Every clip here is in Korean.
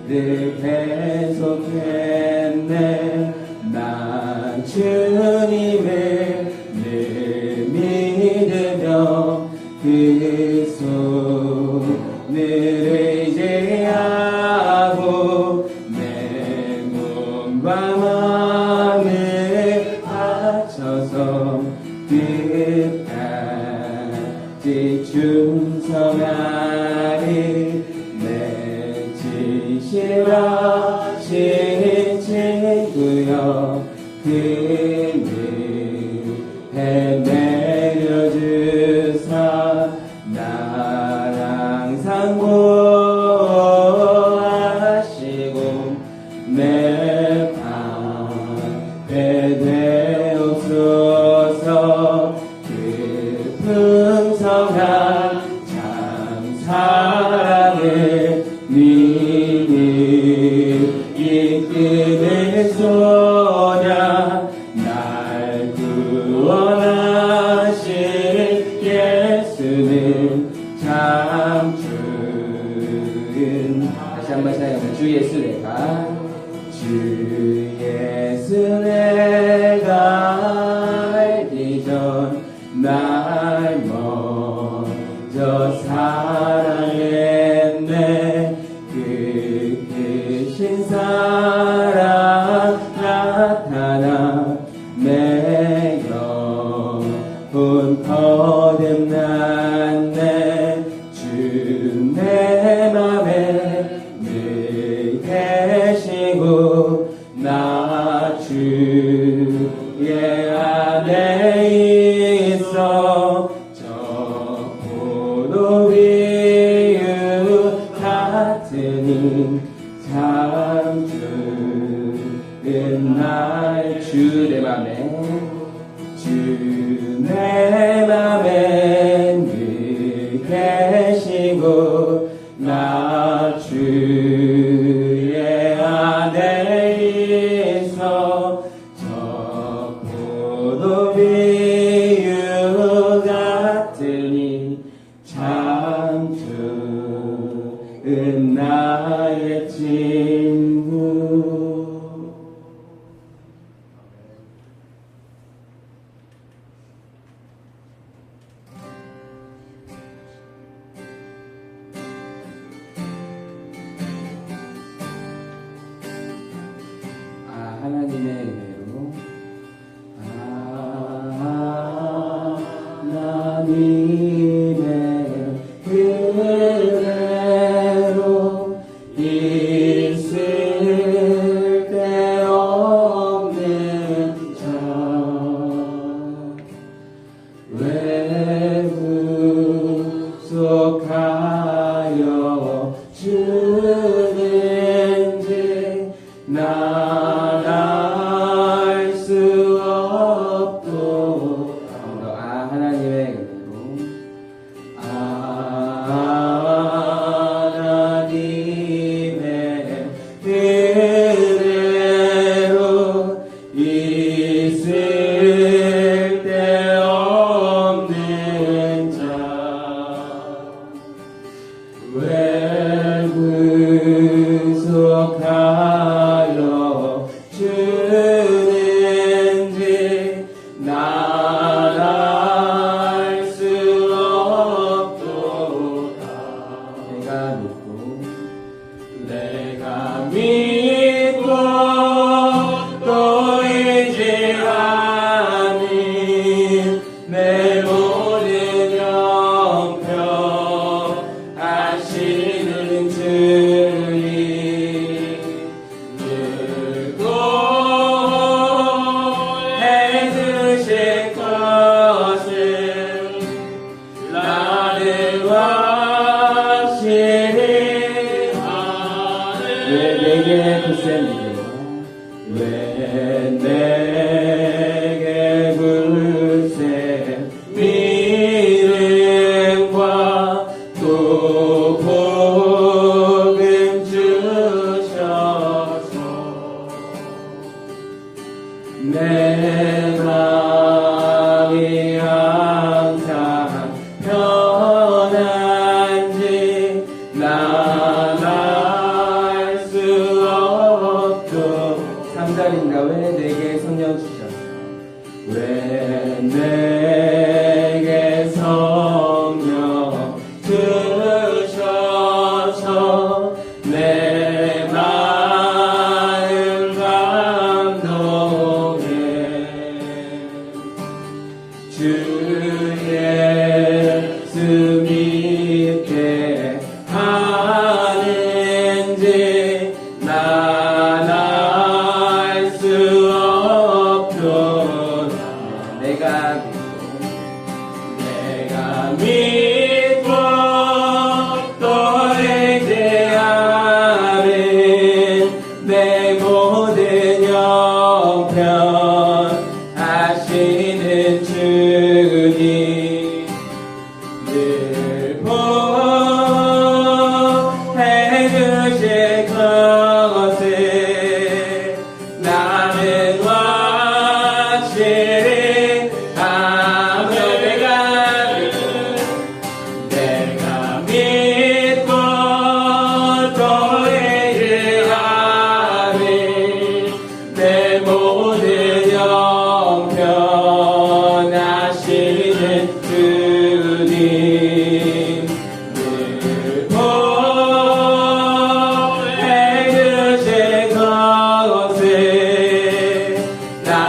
죄를 계속했네. 난 주님을 늘 믿으며 그 손을 의지하고 내 몸과 마음을 바쳐서 끝까지 충성하리. 내 지시하신 친구여 그를 내려주사 날 항상 보호하시고 내 방패 되옵소서. 그 풍성한 참 사랑을 믿음이 이끄는 소냐. 날 구원하신 예수는 참 주인. 다시 한번 시작해보면 주 예수 내가 주 예수 내가 알기 전 날 먼저 사랑했네. 그 크신 사랑 나타나 내 영혼 거듭났네. 주 내 맘에 늘 계시고 나 주의 안에 있어. 저 포도비유 같으니 참 주는 나의 주 내 맘에 주 내 맘에 늘 계시고 나 주의 안에 있어. 저 포도비유 같으니 참 주는 나의 친구. 하나님의 은혜로 하나님의 은혜로 있을 데 없는 자 왜 구속하여 주는지 난 알 수 없도다. 하나님의 은혜로 하나님의 은혜로 있을 데 없는 자 왜 구속하여 주는지 난 알 수 없도다. 내가 믿고 또 의지하니 내 모든 형편 아시는 주님 늘고 해주실 것을 나를 확실히 왜 내게 굳세 왜 내게 굳세 믿음과 또 복음 주셔서 내 마음이 항상 편한지 나 알 수 없도록 3절인가 왜 내게 성령 주셨어 왜 내게 성령 주셔서 내 마음 감동해 주 예수 믿게 하는지 난 알 수 없도록 내가 믿고 또 의지하는 내 모든 형편 하시는 주님 늘 보해 주실 것을 나는 확실히 아며 내가 믿고 또 의지하는 내 모든 형편 하시는 주님 늘 보해 주실 것을 나는 확실히 아며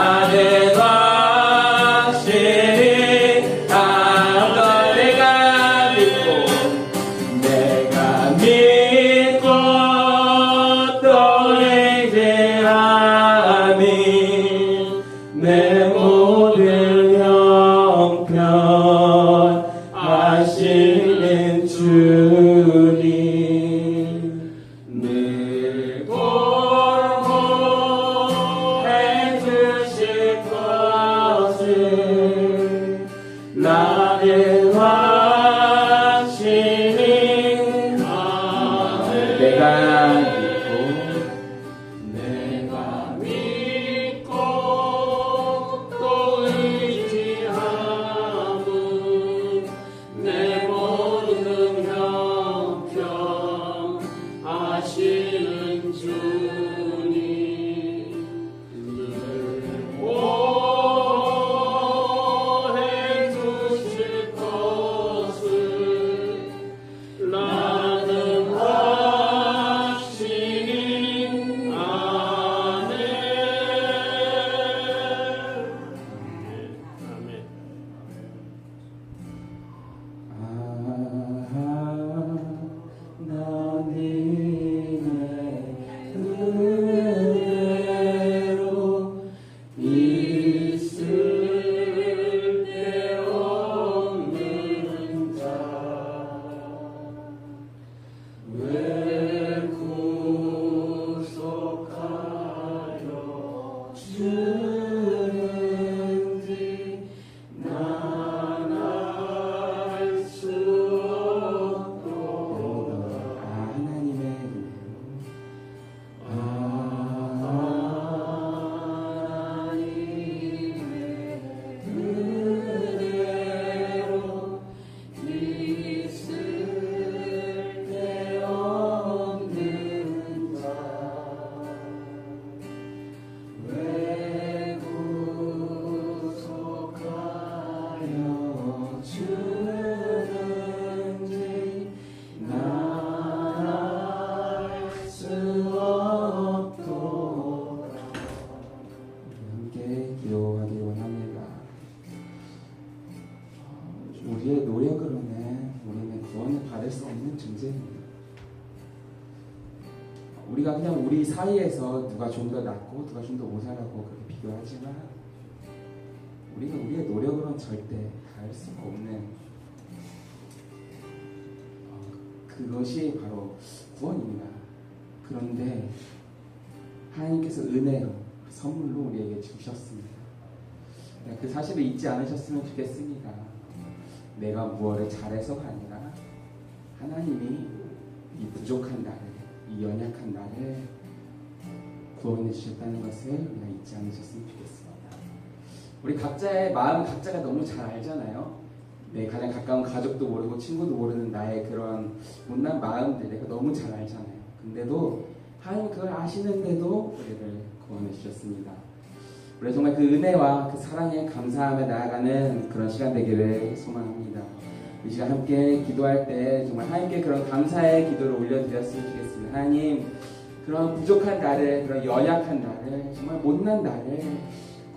내가 믿고 또 의지하는 내 모든 형편 하시는 주님 늘 보해 주실 것을 나는 확신이 내가 믿고 또 의지하는 내 모든 형편 하시는 주님 보해 주실 것을 나는 확신이 아멘. 하나님의 은혜로 있을 데 없는 자 왜 구속하여 주는지 난 알 수 없도록 하나님의 은혜로 있을 데 없는 자 왜 구속하여 주는지 난 알 수 없도록 함께 기도하기 원합니다. 우리의 노력으로는 우리는 구원을 받을 수 없는 존재입니다. 우리가 그냥 우리 사이에서 누가 좀 더 낫고 누가 좀 더 못하라고 그렇게 비교하지만 우리는 우리의 노력으로는 절대 닿을 수가 없는 그것이 바로 구원입니다. 그런데 하나님께서 은혜로 선물로 우리에게 주셨습니다. 그 사실을 잊지 않으셨으면 좋겠습니다. 내가 무엇을 잘해서가 아니라 하나님이 이 부족한 나를, 이 연약한 나를 구원해 주셨다는 것을 우리가 잊지 않으셨으면 좋겠습니다. 우리 각자의 마음 각자가 너무 잘 알잖아요. 내 가장 가까운 가족도 모르고 친구도 모르는 나의 그런 못난 마음들 내가 너무 잘 알잖아요. 근데도 하나님 그걸 아시는데도 우리를 구원해 주셨습니다. 우리 정말 그 은혜와 그 사랑에 감사하며 나아가는 그런 시간 되기를 소망합니다. 이 시간 함께 기도할 때 정말 하나님께 그런 감사의 기도를 올려드렸으면 좋겠습니다. 하나님, 그런 부족한 나를, 그런 연약한 나를, 정말 못난 나를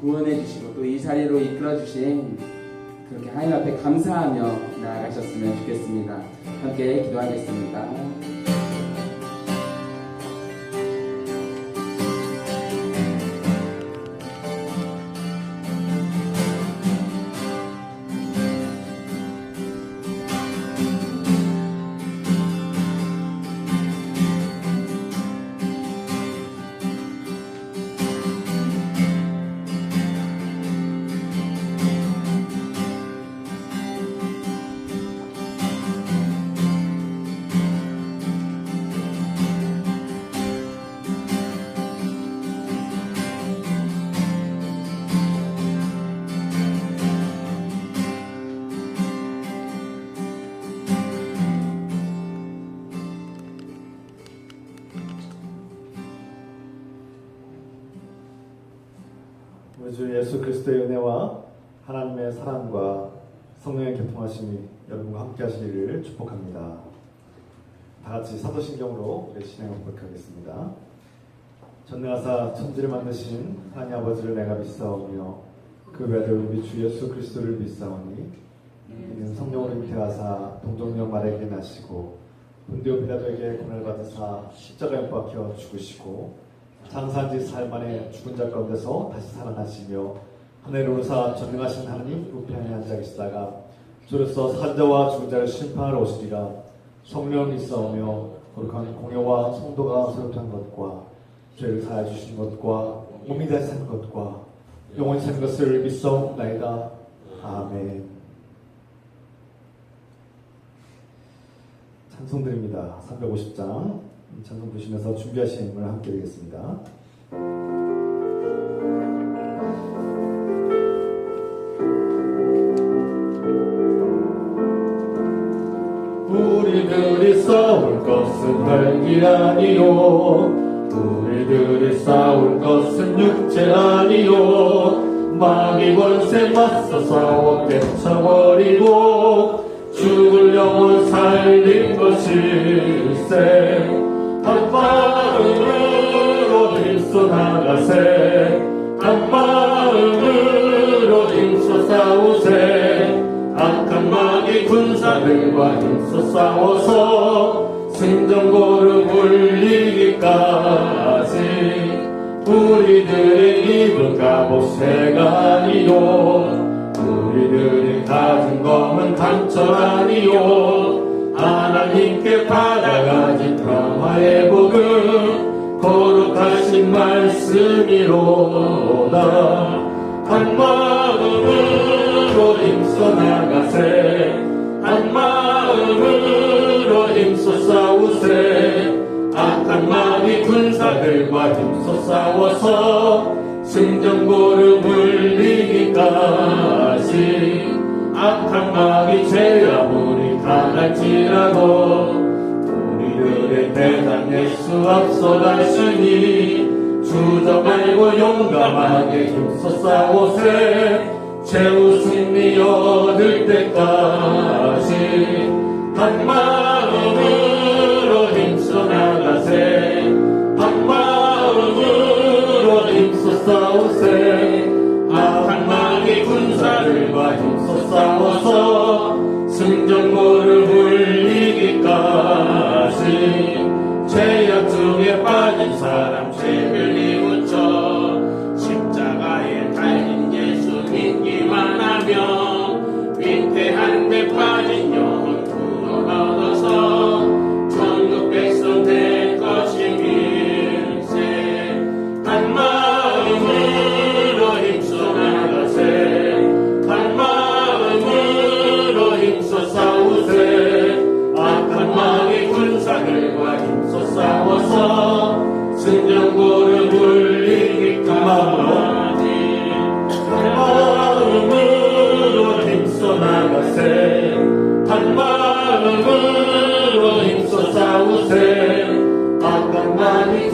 구원해 주시고 또 이 자리로 이끌어 주신 그렇게 하나님 앞에 감사하며 나아가셨으면 좋겠습니다. 함께 기도하겠습니다. 우리 주 예수 그리스도의 은혜와 하나님의 사랑과 성령의 교통하심이 여러분과 함께 하시기를 축복합니다. 다 같이 사도신경으로 우리 신앙을 고백하겠습니다. 전능하사 천지를 만드신 하나님 아버지를 내가 믿사오며 그 외아들 우리 주 예수 그리스도를 믿사오니 이는 성령으로 잉태하사 동정녀 마리아에게 나시고 본디오 빌라도에게 고난을 받으사 십자가에 못 박혀 죽으시고 장사한 지 사흘 만에 죽은 자 가운데서 다시 살아나시며 하늘에 오르사 전능하신 하나님 우편에 앉아 계시다가 주로서 산자와 죽은 자를 심판하러 오시리라. 성령 있사오며 거룩한 공예와 성도가 소유한 것과 죄를 사하여 주신 것과 몸이 되신 것과 영원히 사는 것을 믿사옵나이다. 아멘. 찬송드립니다. 350장 찬송 부르시면서 준비하신 인물 함께 드리겠습니다. 우리들이 싸울 것은 혈기 아니요 우리들이 싸울 것은 육체 아니요 마귀 권세 맞서 싸워 깨쳐버리고 죽을 영혼 살린 것일세. 한 마음으로 힘써 나가세. 한 마음으로 힘써 싸우세. 악한 마귀 군사들과 힘써 싸워서 승전고를 물리기까지. 우리들의 입은 갑옷새가 아니요 우리들이 가진 검은 강철 아니요 하나님께 받아가진 평화의 복음 거룩하신 말씀이로다. 한 마음으로 힘써 나가세. 한 마음으로 힘써 싸우세. 악한 마귀 군사들과 힘써 싸워서 승전고를 물리기까지. 악한 마귀 죄 아무리 강할지라도 우리들의 대장 예수 앞서 가시니 주저 말고 용감하게 힘써 싸우세. 최후 승리 얻을 때까지. 한 마음으로 힘써 나가세. 한 마음으로 힘써 싸우세. 악한 마귀 군사들과 힘써 싸워서 승전고를 물리기까지. 죄악 중에 빠진 사람 죄를 뉘우쳐 십자가에 달린 예수 믿기만 하면 위태한 데 빠진 영혼 구원 얻어서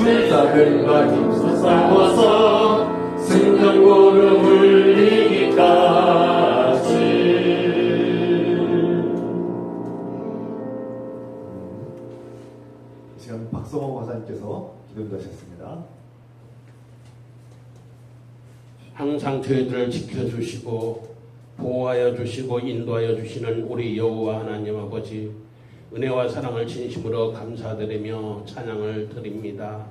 불사들과 힘써 싸워서 승전고를 울리기까지. 이 시간 박성호 과사님께서 기도 하셨습니다. 항상 저희들을 지켜주시고 보호하여 주시고 인도하여 주시는 우리 여호와 하나님 아버지, 은혜와 사랑을 진심으로 감사드리며 찬양을 드립니다.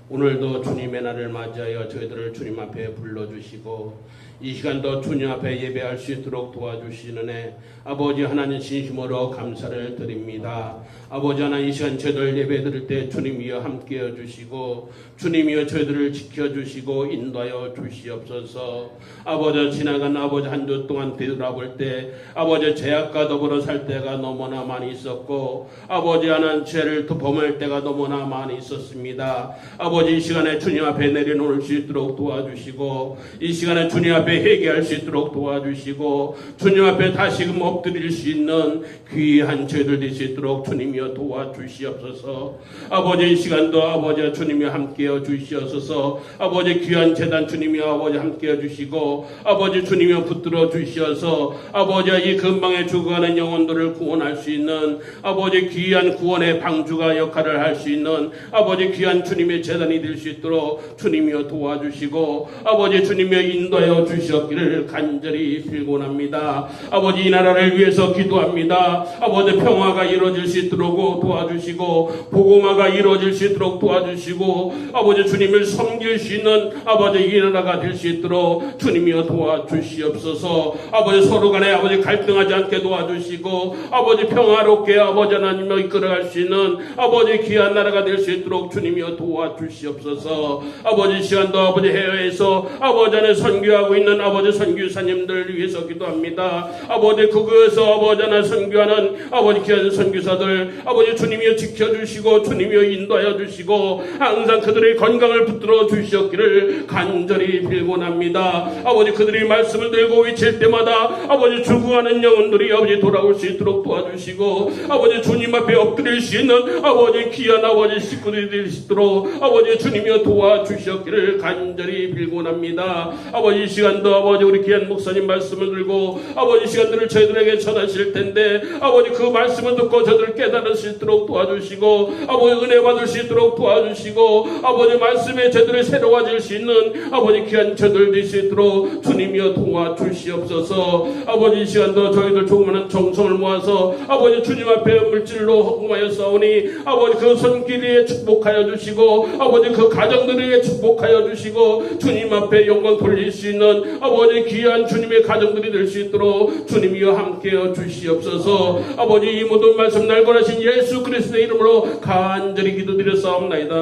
오늘도 주님의 날을 맞이하여 저희들을 주님 앞에 불러주시고 이 시간도 주님 앞에 예배할 수 있도록 도와주시는 애 아버지 하나님 진심으로 감사를 드립니다. 아버지 하나님, 이 시간 저희들 예배 드릴 때 주님이여 함께해 주시고 주님이여 저희들을 지켜주시고 인도하여 주시옵소서. 아버지, 지나간 아버지 한 주 동안 되돌아볼 때 아버지 죄악과 더불어 살 때가 너무나 많이 있었고 아버지 하나님 죄를 범할 때가 너무나 많이 있었습니다. 아버지, 이 시간에 주님 앞에 내려놓을 수 있도록 도와주시고 이 시간에 주님 앞에 회개할 수 있도록 도와주시고 주님 앞에 다시금 엎드릴 수 있는 귀한 저희들 될 수 있도록 주님이여 도와주시옵소서. 아버지, 이 시간도 아버지 주님이 함께해 주시옵소서. 아버지, 귀한 재단 주님이여 아버지 함께해 주시고 아버지 주님이여 붙들어 주시어서 아버지 이 근방에 죽어가는 영혼들을 구원할 수 있는 아버지 귀한 구원의 방주가 역할을 할 수 있는 아버지 귀한 주님의 재단이 될 수 있도록 주님이여 도와주시고 아버지 주님이여 인도하여 주시옵기를 간절히 빌곤합니다. 아버지, 이 나라를 위해서 기도합니다. 아버지, 평화가 이루어질 수 있도록 도와주시고 복음화가 이루어질 수 있도록 도와주시고 아버지 주님을 섬길 수 있는 아버지 이 나라가 될 수 있도록 주님이여 도와주시옵소서. 아버지, 서로 간에 아버지 갈등하지 않게 도와주시고 아버지 평화롭게 아버지 하나님을 이끌어갈 수 있는 아버지 귀한 나라가 될 수 있도록 주님이여 도와주시옵소서. 아버지, 시간도 아버지 해외에서 아버지 안에 선교하고 있는 아버지 선교사님들 위해서 기도합니다. 아버지, 그곳에서 아버지 하나 선교하는 아버지 귀한 선교사들 아버지 주님이여 지켜주시고 주님이여 인도하여 주시고 항상 그들의 건강을 붙들어 주시옵기를 간절히 빌곤합니다. 아버지, 그들이 말씀을 들고 외칠 때마다 아버지 죽어가는 영혼들이 아버지 돌아올 수 있도록 도와주시고 아버지 주님 앞에 엎드릴 수 있는 아버지 귀한 아버지 식구들이 될 수 있도록 아버지 주님이여 도와주시옵기를 간절히 빌곤합니다. 아버지, 이 시간도 아버지 우리 귀한 목사님 말씀을 들고 아버지 시간들을 저희들에게 전하실 텐데 아버지 그 말씀을 듣고 저들을 깨달을 수 있도록 도와주시고 아버지 은혜 받을 수 있도록 도와주시고 아버지 말씀에 저들을 새로워질 수 있는 아버지 귀한 저들 될 수 있도록 주님이여 도와주시옵소서. 아버지, 이 시간도 저희들 조그마한 정성을 모아서 아버지 주님 앞에 물질로 헌금하여 싸우니 아버지 그 손길에 축복하여 주시고 아버지 그 가정들에게 축복하여 주시고 주님 앞에 영광 돌릴 수 있는 아버지 귀한 주님의 가정들이 될 수 있도록 주님이여 함께여 주시옵소서. 아버지, 이 모든 말씀 날고하신 예수 그리스도의 이름으로 간절히 기도드렸사옵나이다.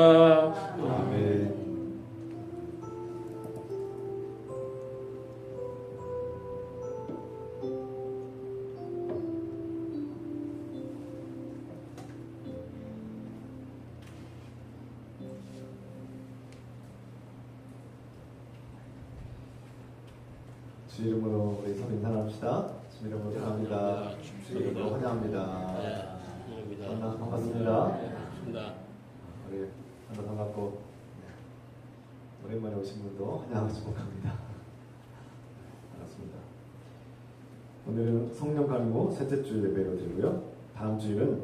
아멘. 주 이름으로 우리 서로 인사합시다. 주 이름으로 감사합니다. 주 이름으로 환영합니다. 만나 반갑습니다. 우리 만나 반갑고 오랜만에 오신 분도 환영하고 축복합니다. 반갑습니다. 오늘은 성령 강림호 셋째 주 예배로 드리고요. 다음 주일은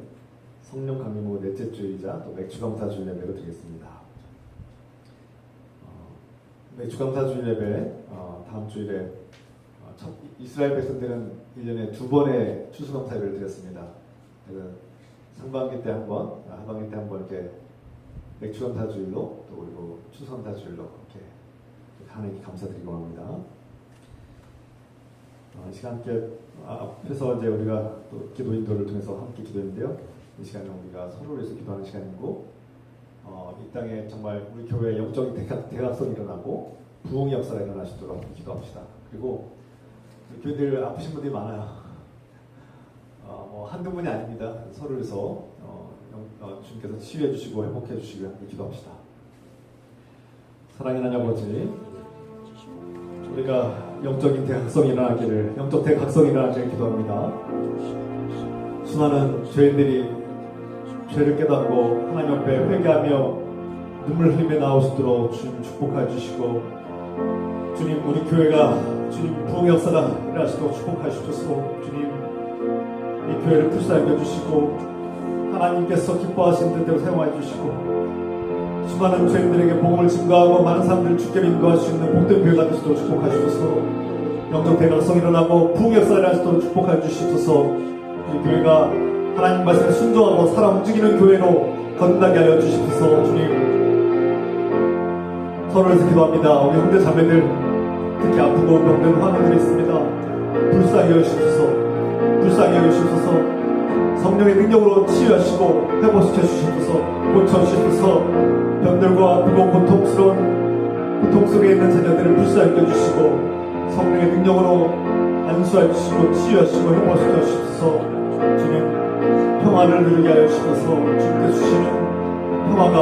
성령 강림호 넷째 주일이자 또 맥주감사 주일 예배로 드리겠습니다. 맥주감사 주일 예배 다음 주일에 첫 이스라엘 백성들은 1년에 2번의 추수감사 예배를 드렸습니다. 그래서 상반기 때 한 번, 하반기 때 한 번 이렇게 맥주감사 주일로 또 그리고 추수감사 주일로 이렇게 하나님께 감사드리고 합니다. 이 시간 함께 앞에서 이제 우리가 또 기도 인도를 통해서 함께 기도했는데요. 이 시간은 우리가 서로를 위해서 기도하는 시간이고 이 땅에 정말 우리 교회의 영적인 대각성이 일어나고 부흥의 역사가 일어나시도록 기도합시다. 그리고 우리 교회들 아프신 분들이 많아요. 한두 분이 아닙니다. 서로를 위해서 주님께서 치유해 주시고 회복해 주시기 위해 기도합시다. 사랑의 하나님 아버지, 우리가 영적인 대각성이 일어나기를, 영적 대각성이 일어나기를 기도합니다. 수많은 죄인들이 죄를 깨닫고 하나님 앞에 회개하며 눈물 흘리며 나오시도록 주님 축복해 주시고, 주님 우리 교회가 주님 부흥의 역사가 일어나시도록 축복해 주셔서 주님 이 교회를 불쌍히 주시고 하나님께서 기뻐하시는 뜻대로 사용해 주시고 수많은 죄인들에게 복음을 증거하고 많은 사람들을 주께로 인도할 수 있는 복된 교회가 되시도록 축복해 주셔서 영적 대각성이 일어나고 부흥의 역사가 일어나시도록 축복해 주시옵소서. 이 교회가 하나님 말씀에 순종하고 살아 움직이는 교회로 건너게 하여 주시옵소서. 주님 서로에서 기도합니다. 우리 형제 자매들 특히 아프고 병든 환우들이 있습니다. 불쌍히 여주시옵소서. 불쌍히 여주시옵소서. 성령의 능력으로 치유하시고 회복시켜 주시옵소서. 고쳐주시옵소서. 병들고 아프고 고통 속에 있는 자녀들을 불쌍히 여주시고 성령의 능력으로 안수해 주시고 치유하시고 회복시켜 주시옵소서. 주님 평화를 누리게 하여 주시옵소서. 주님께서 주시는 평화가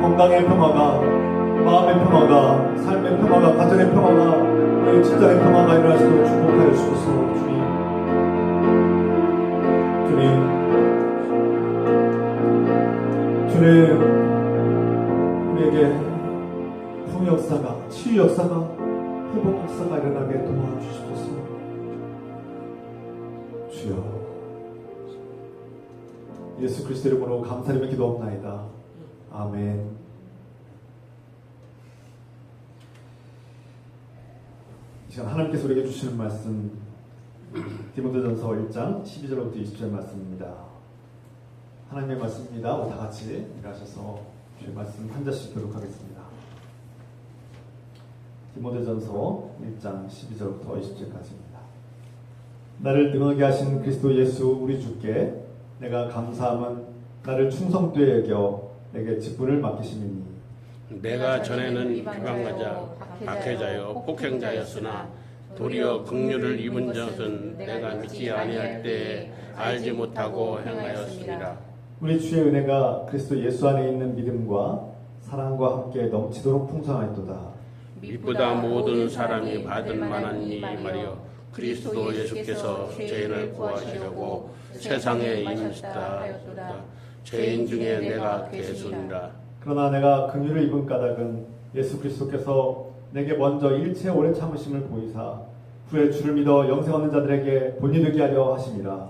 건강의 평화가 마음의 평화가 삶의 평화가 가정의 평화가 우리 직장의 평화가 일어나시도록 축복하여 주시옵소서. 주님 우리에게 부흥 역사가 치유 역사가 회복 역사가 일어나게 도와주시옵소서. 주여 예수 그리스도 이름으로 감사드리며 기도합나이다. 아멘. 이 시간 하나님께서 우리에게 주시는 말씀 디모데전서 1장 12절부터 20절 말씀입니다. 하나님의 말씀입니다. 다 같이 일하셔서 주의 말씀 한 절씩 교독하겠습니다. 디모데전서 1장 12절부터 20절까지입니다. 나를 능하게 하신 그리스도 예수 우리 주께 내가 감사함은 나를 충성되게 여겨 내게 직분을 맡기심이니 내가 전에는 비방하자 박해자여 폭행자였으나 도리어 긍휼을 입은 것은 내가 믿지 아니할 때에 알지 못하고 행하였습니다. 우리 주의 은혜가 그리스도 예수 안에 있는 믿음과 사랑과 함께 넘치도록 풍성하였도다. 믿보다 모든 사람이 받을 만한 이 말이여 그리스도 예수께서 죄인을 구하시려고 세상에 임하셨다 하였도다. 죄인 중에 내가 괴수니라. 그러나 내가 긍휼을 입은 까닭은 예수 그리스도께서 내게 먼저 일체 오래 참으심을 보이사 후에 주를 믿어 영생 얻는 자들에게 본이 되게 하려 하심이라.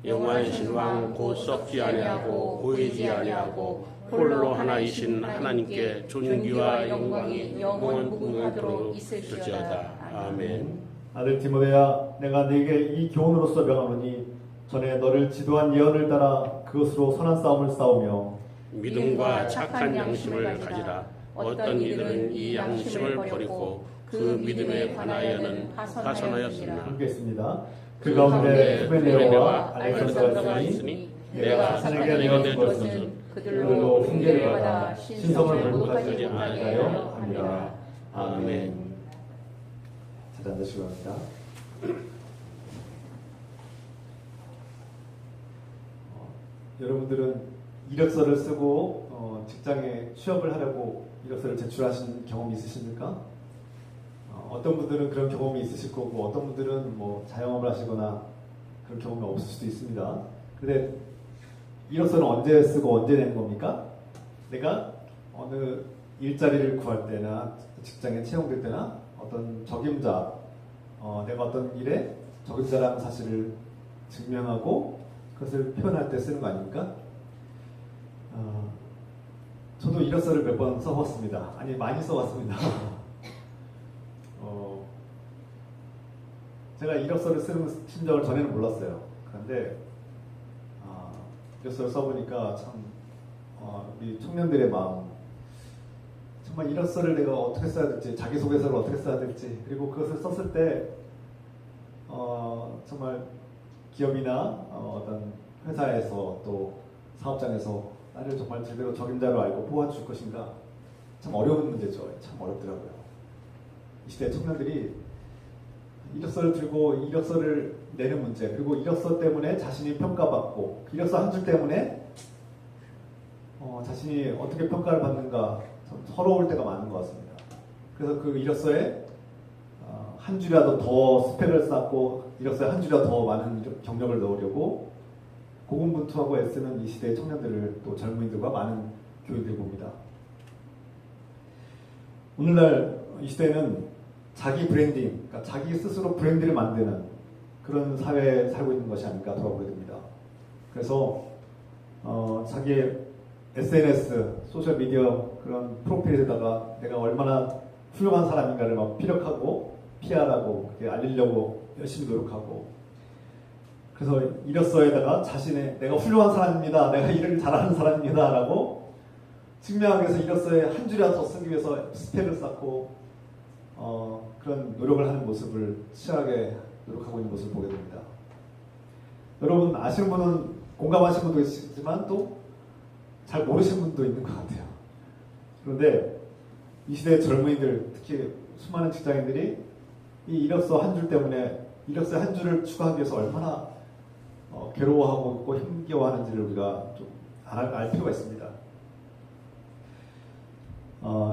영원한 신왕 곧 썩지 아니하고 보이지 아니하고 홀로 하나이신 하나님께 존귀와 영광이 영원 무궁하도록 있을지어다. 아멘. 아들 디모데야 내가 네게 이 교훈으로서 명하노니 전에 너를 지도한 예언을 따라 그것으로 선한 싸움을 싸우며 믿음과 착한 양심을 가지라. 어떤 이들은 이 양심을 버리고 그 믿음에 관하여는 파선하였으나 함께 있습니다. 그 가운데 후베네와 알렉산더가 있으니 내가 사내게 내어준 것은 그들로 훈계를 받아 신성을 못하지 아니하여 함이라. 아멘. 잘 앉으시기 바랍니다. 여러분들은 이력서를 쓰고 직장에 취업을 하려고 이력서를 제출하신 경험이 있으십니까? 어떤 분들은 그런 경험이 있으실 거고 어떤 분들은 뭐 자영업을 하시거나 그런 경험이 없을 수도 있습니다. 근데 이력서는 언제 쓰고 언제 내는 겁니까? 내가 어느 일자리를 구할 때나 직장에 채용될 때나 어떤 적임자, 내가 어떤 일에 적임자라는 사실을 증명하고 그것을 표현할 때 쓰는 거 아닙니까? 저도 이력서를 몇 번 써봤습니다. 아니 많이 써봤습니다. 제가 이력서를 쓰는 심정을 전에는 몰랐어요. 그런데 이력서를 써보니까 참 우리 청년들의 마음, 정말 이력서를 내가 어떻게 써야 될지, 자기소개서를 어떻게 써야 될지, 그리고 그것을 썼을 때 정말 기업이나 어떤 회사에서 또 사업장에서 나를 정말 제대로 적임자로 알고 뽑아줄 것인가, 참 어려운 문제죠. 참 어렵더라고요. 이 시대 청년들이 이력서를 들고 이력서를 내는 문제, 그리고 이력서 때문에 자신이 평가받고 이력서 한 줄 때문에 자신이 어떻게 평가를 받는가 참 서러울 때가 많은 것 같습니다. 그래서 그 이력서에 한 줄이라도 더 스펙을 쌓고 이력서에 한 줄이라도 더 많은 경력을 넣으려고 고군분투하고 애쓰는 이 시대의 청년들을 또 젊은이들과 많은 교인들 봅니다. 오늘날 이 시대는 자기 브랜딩, 그러니까 자기 스스로 브랜드를 만드는 그런 사회에 살고 있는 것이 아닐까 돌아보게 됩니다. 그래서 자기의 SNS, 소셜미디어 그런 프로필에다가 내가 얼마나 훌륭한 사람인가를 막 피력하고 PR하고 그렇게 알리려고 열심히 노력하고, 그래서 이력서에다가 자신의 내가 훌륭한 사람입니다, 내가 일을 잘하는 사람입니다 라고 증명하기 위해서 이력서에 한 줄이라도 더 쓰기 위해서 스펙을 쌓고 그런 노력을 하는 모습을 치열하게 노력하고 있는 모습을 보게 됩니다. 여러분 아시는 분은 공감하시는 분도 있지만 또 잘 모르시는 분도 있는 것 같아요. 그런데 이 시대의 젊은이들, 특히 수많은 직장인들이 이 이력서 한 줄 때문에 이력서 한 줄을 추가하기 위해서 얼마나 괴로워하고 있고 힘겨워하는지를 우리가 좀 알 필요가 있습니다.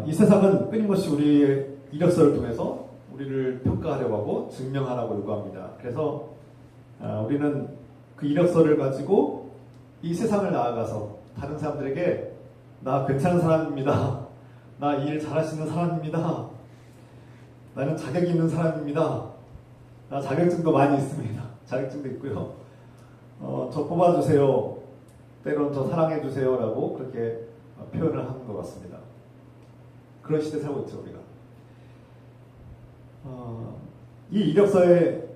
이 세상은 끊임없이 우리의 이력서를 통해서 우리를 평가하려고 하고 증명하라고 요구합니다. 그래서 우리는 그 이력서를 가지고 이 세상을 나아가서 다른 사람들에게 나 괜찮은 사람입니다, 나 일 잘할 수 있는 사람입니다, 나는 자격이 있는 사람입니다, 나 자격증도 많이 있습니다, 자격증도 있고요, 저 뽑아주세요, 때론 저 사랑해주세요 라고 그렇게 표현을 하는 것 같습니다. 그런 시대에 살고 있죠 우리가. 이 이력서에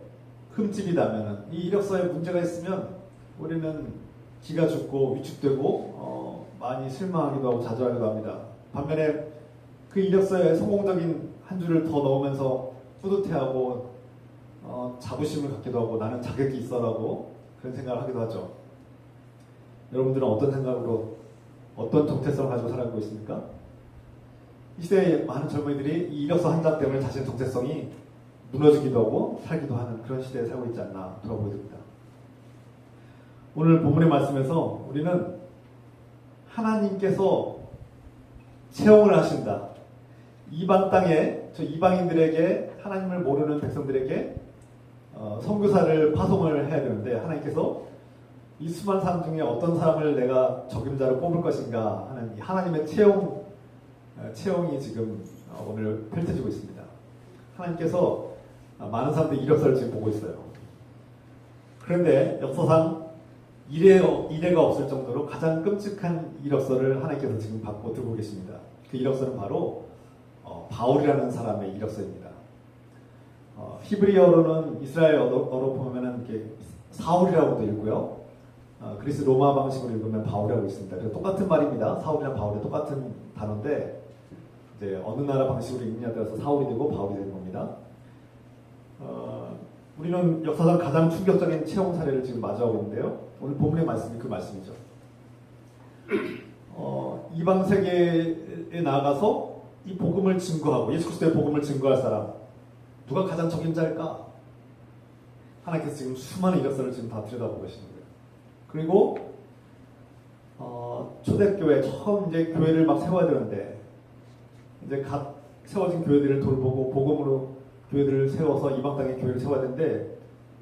흠집이 나면, 이 이력서에 문제가 있으면 우리는 기가 죽고 위축되고 많이 실망하기도 하고 좌절하기도 합니다. 반면에 그 이력서에 성공적인 한 줄을 더 넣으면서 뿌듯해하고 자부심을 갖기도 하고 나는 자격이 있어라고 그런 생각을 하기도 하죠. 여러분들은 어떤 생각으로 어떤 정체성을 가지고 살아가고 있습니까? 이 시대의 많은 젊은이들이 이 이력서 한 장 때문에 자신의 정체성이 무너지기도 하고 살기도 하는 그런 시대에 살고 있지 않나 돌아보게 됩니다. 오늘 본문의 말씀에서 우리는 하나님께서 채용을 하신다. 이방 땅에, 저 이방인들에게, 하나님을 모르는 백성들에게 선교사를 파송을 해야 되는데, 하나님께서 이 수많은 사람 중에 어떤 사람을 내가 적임자로 뽑을 것인가 하는 하나님의 채용이 지금 오늘 펼쳐지고 있습니다. 하나님께서 많은 사람들이 이력서를 지금 보고 있어요. 그런데 역사상 이래가 없을 정도로 가장 끔찍한 이력서를 하나님께서 지금 받고 들고 계십니다. 그 이력서는 바로 바울이라는 사람의 이력서입니다. 히브리어로는 이스라엘 어로 보면은 이렇게 사울이라고도 읽고요. 그리스 로마 방식으로 읽으면 바울이라고 있습니다. 그래서 똑같은 말입니다. 사울이랑 바울이 똑같은 단어인데 이제 어느 나라 방식으로 읽느냐에 따라서 사울이 되고 바울이 되는 겁니다. 우리는 역사상 가장 충격적인 채용 사례를 지금 마주하고 있는데요. 오늘 본문의 말씀이 그 말씀이죠. 이방 세계에 나아가서 이 복음을 증거하고 예수 그리스도의 복음을 증거할 사람 누가 가장 적임자일까? 하나님께서 지금 수많은 이력서를 지금 다 들여다보고 계시는 거예요. 그리고 초대교회 처음 이제 교회를 막 세워야 되는데 이제 갓 세워진 교회들을 돌보고 복음으로 교회들을 세워서 이방 땅에 교회를 세워야 되는데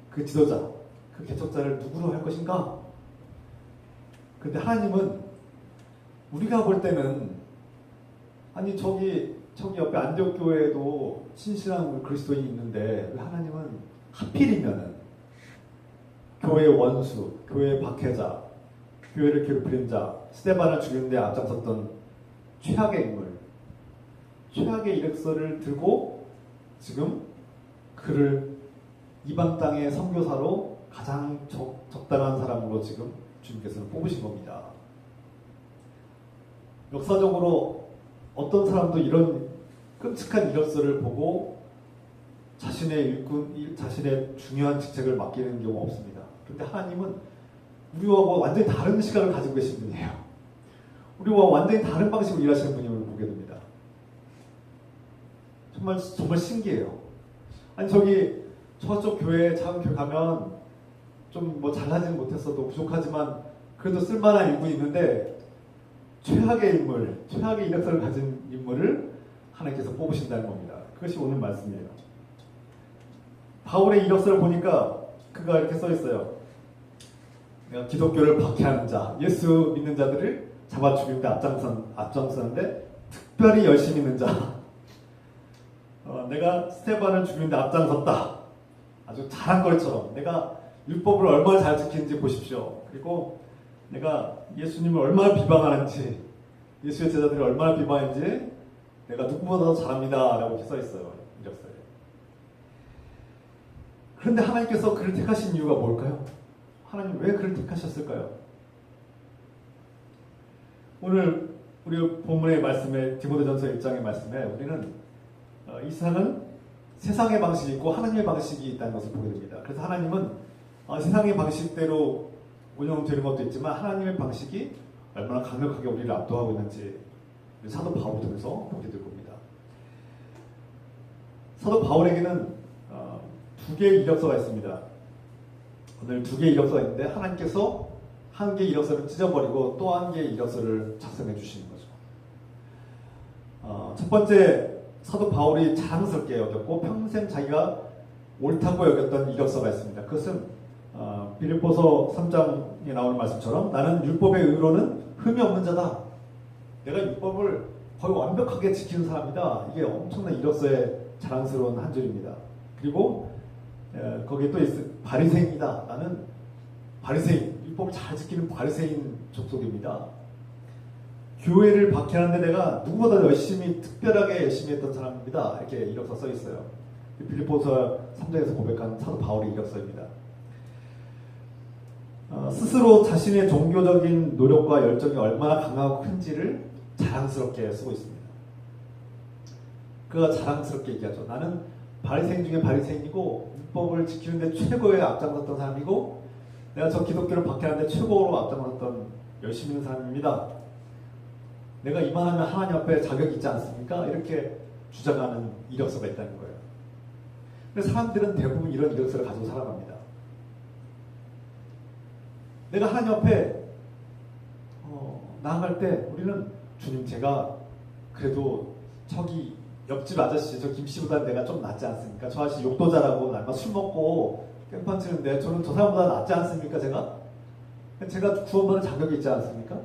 그 지도자, 그 개척자를 누구로 할 것인가? 근데 하나님은 우리가 볼 때는 아니 저기 옆에 안디옥 교회에도 신실한 그리스도인이 있는데 왜 하나님은 하필이면은 교회의 원수, 교회의 박해자, 교회를 괴롭히는 자, 스데반을 죽이는 데 앞장섰던 최악의 인물, 최악의 이력서를 들고 지금 그를 이방 땅의 선교사로 가장 적당한 사람으로 지금 주님께서는 뽑으신 겁니다. 역사적으로 어떤 사람도 이런 끔찍한 이력서를 보고 자신의 중요한 직책을 맡기는 경우가 없습니다. 그런데 하나님은 우리와 완전히 다른 시각을 가지고 계신 분이에요. 우리와 완전히 다른 방식으로 일하시는 분임을 보게 됩니다. 정말 신기해요. 아니 저쪽 교회 작은 교회 가면 좀 뭐 잘하지는 못했어도 부족하지만 그래도 쓸만한 인물이 있는데 최악의 인물, 최악의 이력서를 가진 인물을 하나님께서 뽑으신다는 겁니다. 그것이 오늘 말씀이에요. 바울의 이력서를 보니까 그가 이렇게 써 있어요. 기독교를 박해하는 자, 예수 믿는 자들을 잡아 죽이는데 앞장서는데 특별히 열심히 있는 자, 내가 스테반을 죽이는데 앞장섰다. 아주 잘한 것처럼 내가 율법을 얼마나 잘 지키는지 보십시오. 그리고 내가 예수님을 얼마나 비방하는지, 예수의 제자들이 얼마나 비방하는지 내가 누구보다도 잘합니다. 라고 이렇게 써 있어요. 이력서에. 그런데 하나님께서 그를 택하신 이유가 뭘까요? 하나님 왜 그를 택하셨을까요? 오늘 우리 본문의 말씀에, 디모데전서 1장의 말씀에 우리는 이 세상은 세상의 방식이 있고 하나님의 방식이 있다는 것을 보게 됩니다. 그래서 하나님은 세상의 방식대로 운영되는 것도 있지만 하나님의 방식이 얼마나 강력하게 우리를 압도하고 있는지 사도 바울을 통해서 보게 될 겁니다. 사도 바울에게는 두 개의 이력서가 있습니다. 오늘 두 개의 이력서가 있는데 하나님께서 한 개의 이력서를 찢어버리고 또 한 개의 이력서를 작성해 주시는 거죠. 첫 번째, 사도 바울이 자랑스럽게 여겼고 평생 자기가 옳다고 여겼던 이력서가 있습니다. 그것은 빌립보서 3장에 나오는 말씀처럼 나는 율법의 의로는 흠이 없는 자다. 내가 율법을 거의 완벽하게 지키는 사람이다. 이게 엄청난 이력서의 자랑스러운 한 줄입니다. 그리고 거기에 또 바리새인이다. 나는 바리새인, 율법을 잘 지키는 바리새인 족속입니다. 교회를 박해하는데 내가 누구보다 특별하게 열심히 했던 사람입니다. 이렇게 이력서 써 있어요. 빌립보서 3장에서 고백한 사도 바울의 이력서입니다. 스스로 자신의 종교적인 노력과 열정이 얼마나 강하고 큰지를 자랑스럽게 쓰고 있습니다. 그가 자랑스럽게 얘기하죠. 나는 바리새인 중에 바리새인이고 율법을 지키는데 최고의 앞장섰던 사람이고 내가 저 기독교를 박해하는데 최고로 앞장섰던 열심히 있는 사람입니다. 내가 이만하면 하나님 앞에 자격이 있지 않습니까? 이렇게 주장하는 이력서가 있다는 거예요. 근데 사람들은 대부분 이런 이력서를 가지고 살아갑니다. 내가 하나님 앞에 나아갈 때 우리는 주님, 제가 그래도 저기 옆집 아저씨, 저 김씨보다 내가 좀 낫지 않습니까? 저 아저씨 욕도 잘하고 날마다 술 먹고 깽판 치는데 저는 저 사람보다 낫지 않습니까? 제가 구원받을 자격이 있지 않습니까?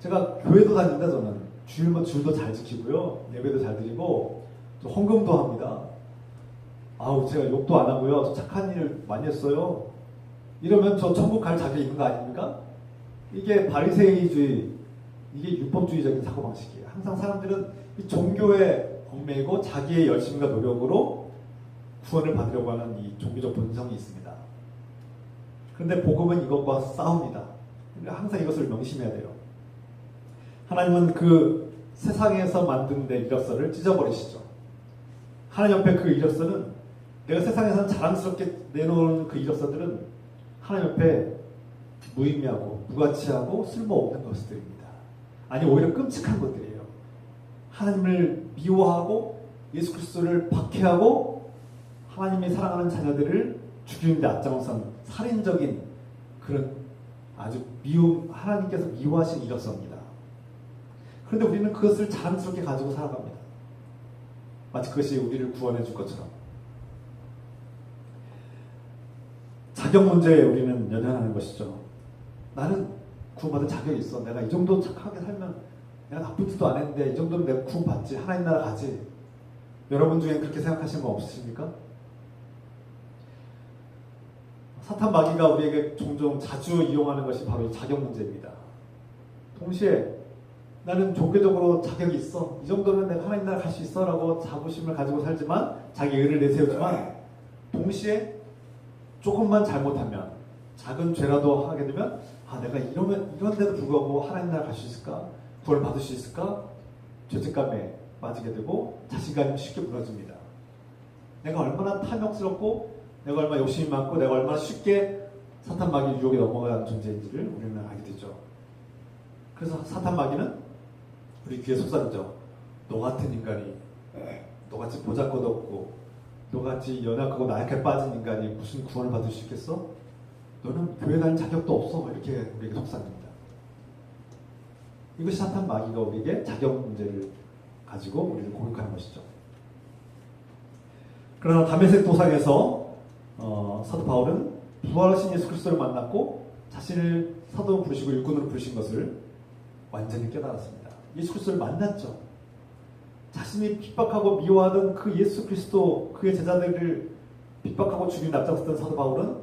제가 교회도 다닌다. 저는 줄도 잘 지키고요, 예배도 잘 드리고 저 헌금도 합니다. 아우, 제가 욕도 안 하고요, 저 착한 일 많이 했어요. 이러면 저 천국 갈 자격이 있는 거 아닙니까? 이게 바리새인주의, 이게 율법주의적인 사고방식이에요. 항상 사람들은 이 종교에 얽매이고 자기의 열심과 노력으로 구원을 받으려고 하는 이 종교적 본성이 있습니다. 그런데 복음은 이것과 싸웁니다. 항상 이것을 명심해야 돼요. 하나님은 그 세상에서 만든 내 이력서를 찢어버리시죠. 하나님 옆에 그 이력서는, 내가 세상에서는 자랑스럽게 내놓은 그 이력서들은 하나님 옆에 무의미하고 무가치하고 쓸모없는 것들입니다. 아니, 오히려 끔찍한 것들이에요. 하나님을 미워하고 예수 그리스도를 박해하고 하나님이 사랑하는 자녀들을 죽이는 데 앞장선 살인적인 그런 아주 하나님께서 미워하신 이력서입니다. 그런데 우리는 그것을 자랑스럽게 가지고 살아갑니다. 마치 그것이 우리를 구원해 줄 것처럼. 자격 문제에 우리는 연연하는 것이죠. 나는 구원받을 자격이 있어. 내가 이 정도 착하게 살면, 내가 나쁜 짓도 안 했는데 이 정도는 내가 구원받지, 하나님 나라 가지. 여러분 중에 그렇게 생각하시는 분 없으십니까? 사탄 마귀가 우리에게 종종 자주 이용하는 것이 바로 이 자격 문제입니다. 동시에 나는 종교적으로 자격이 있어, 이 정도면 내가 하나님 나라 갈 수 있어 라고 자부심을 가지고 살지만, 자기 의를 내세우지만, 동시에 조금만 잘못하면, 작은 죄라도 하게 되면, 내가 이런데도 불구하고 하나님 나라 갈 수 있을까? 구원을 받을 수 있을까? 죄책감에 빠지게 되고 자신감이 쉽게 무너집니다. 내가 얼마나 탐욕스럽고, 내가 얼마나 욕심이 많고, 내가 얼마나 쉽게 사탄 마귀 유혹에 넘어가는 존재인지를 우리는 알게 되죠. 그래서 사탄 마귀는 우리 귀에 속삭이죠. 너 같은 인간이, 너같이 보잘것 없고, 너같이 연약하고 나약하게 빠진 인간이 무슨 구원을 받을 수 있겠어? 너는 교회 다닐 자격도 없어. 이렇게 우리에게 속삭입니다. 이것이 사탄 마귀가 우리에게 자격 문제를 가지고 우리를 공격하는 것이죠. 그러나 다메섹 도상에서 사도 바울은 부활하신 예수 그리스도를 만났고 자신을 사도 부르시고 일꾼으로 부르신 것을 완전히 깨달았습니다. 예수 그리스도를 만났죠. 자신이 핍박하고 미워하던 그 예수 그리스도 그의 제자들을 핍박하고 죽인 앞장섰던 사도 바울은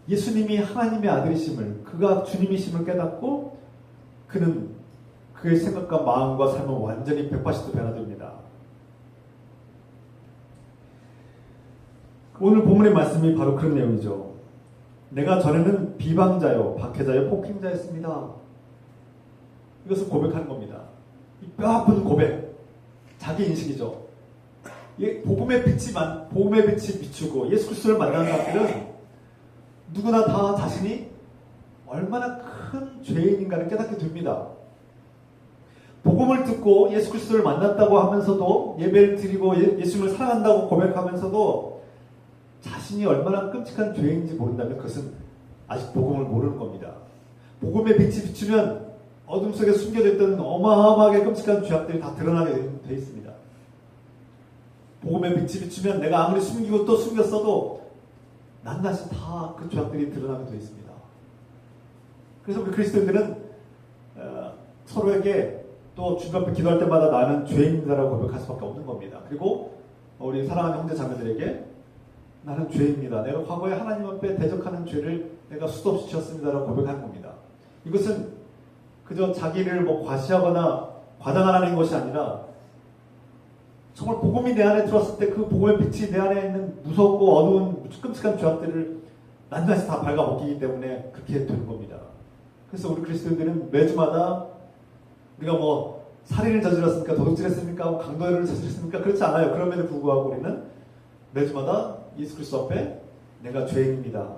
예수님이 하나님의 아들이심을, 그가 주님이심을 깨닫고 그는 그의 생각과 마음과 삶은 완전히 180도 변화됩니다. 오늘 본문의 말씀이 바로 그런 내용이죠. 내가 전에는 비방자요, 박해자요, 폭행자였습니다. 이것을 고백하는 겁니다. 이 뼈아픈 고백, 자기 인식이죠. 복음의 빛이 비추고 예수 그리스도를 만나는 사람들은 누구나 다 자신이 얼마나 큰 죄인인가를 깨닫게 됩니다. 복음을 듣고 예수 그리스도를 만났다고 하면서도 예배를 드리고 예수님을 사랑한다고 고백하면서도 자신이 얼마나 끔찍한 죄인인지 모른다면 그것은 아직 복음을 모르는 겁니다. 복음의 빛이 비추면 어둠 속에 숨겨져 있던 어마어마하게 끔찍한 죄악들이 다 드러나게 돼 있습니다. 복음의 빛이 비추면 내가 아무리 숨기고 또 숨겼어도 낱낱이 다 그 죄악들이 드러나게 돼 있습니다. 그래서 우리 그리스도인들은 서로에게 또 주님 앞에 기도할 때마다 나는 죄인이다라고 고백할 수밖에 없는 겁니다. 그리고 우리 사랑하는 형제 자매들에게 나는 죄입니다. 내가 과거에 하나님 앞에 대적하는 죄를 내가 수도 없이 지었습니다라고 고백하는 겁니다. 이것은 그저 자기를 과시하거나 과장하라는 것이 아니라 정말 복음이 내 안에 들어왔을 때 그 복음의 빛이 내 안에 있는 무섭고 어두운 끔찍한 죄악들을 낱낱이 다 갉아먹히기 때문에 그렇게 되는 겁니다. 그래서 우리 그리스도인들은 매주마다 우리가 살인을 저질렀습니까? 도둑질했습니까? 강도를 저질렀습니까? 그렇지 않아요. 그럼에도 불구하고 우리는 매주마다 예수 그리스도 앞에 내가 죄인입니다.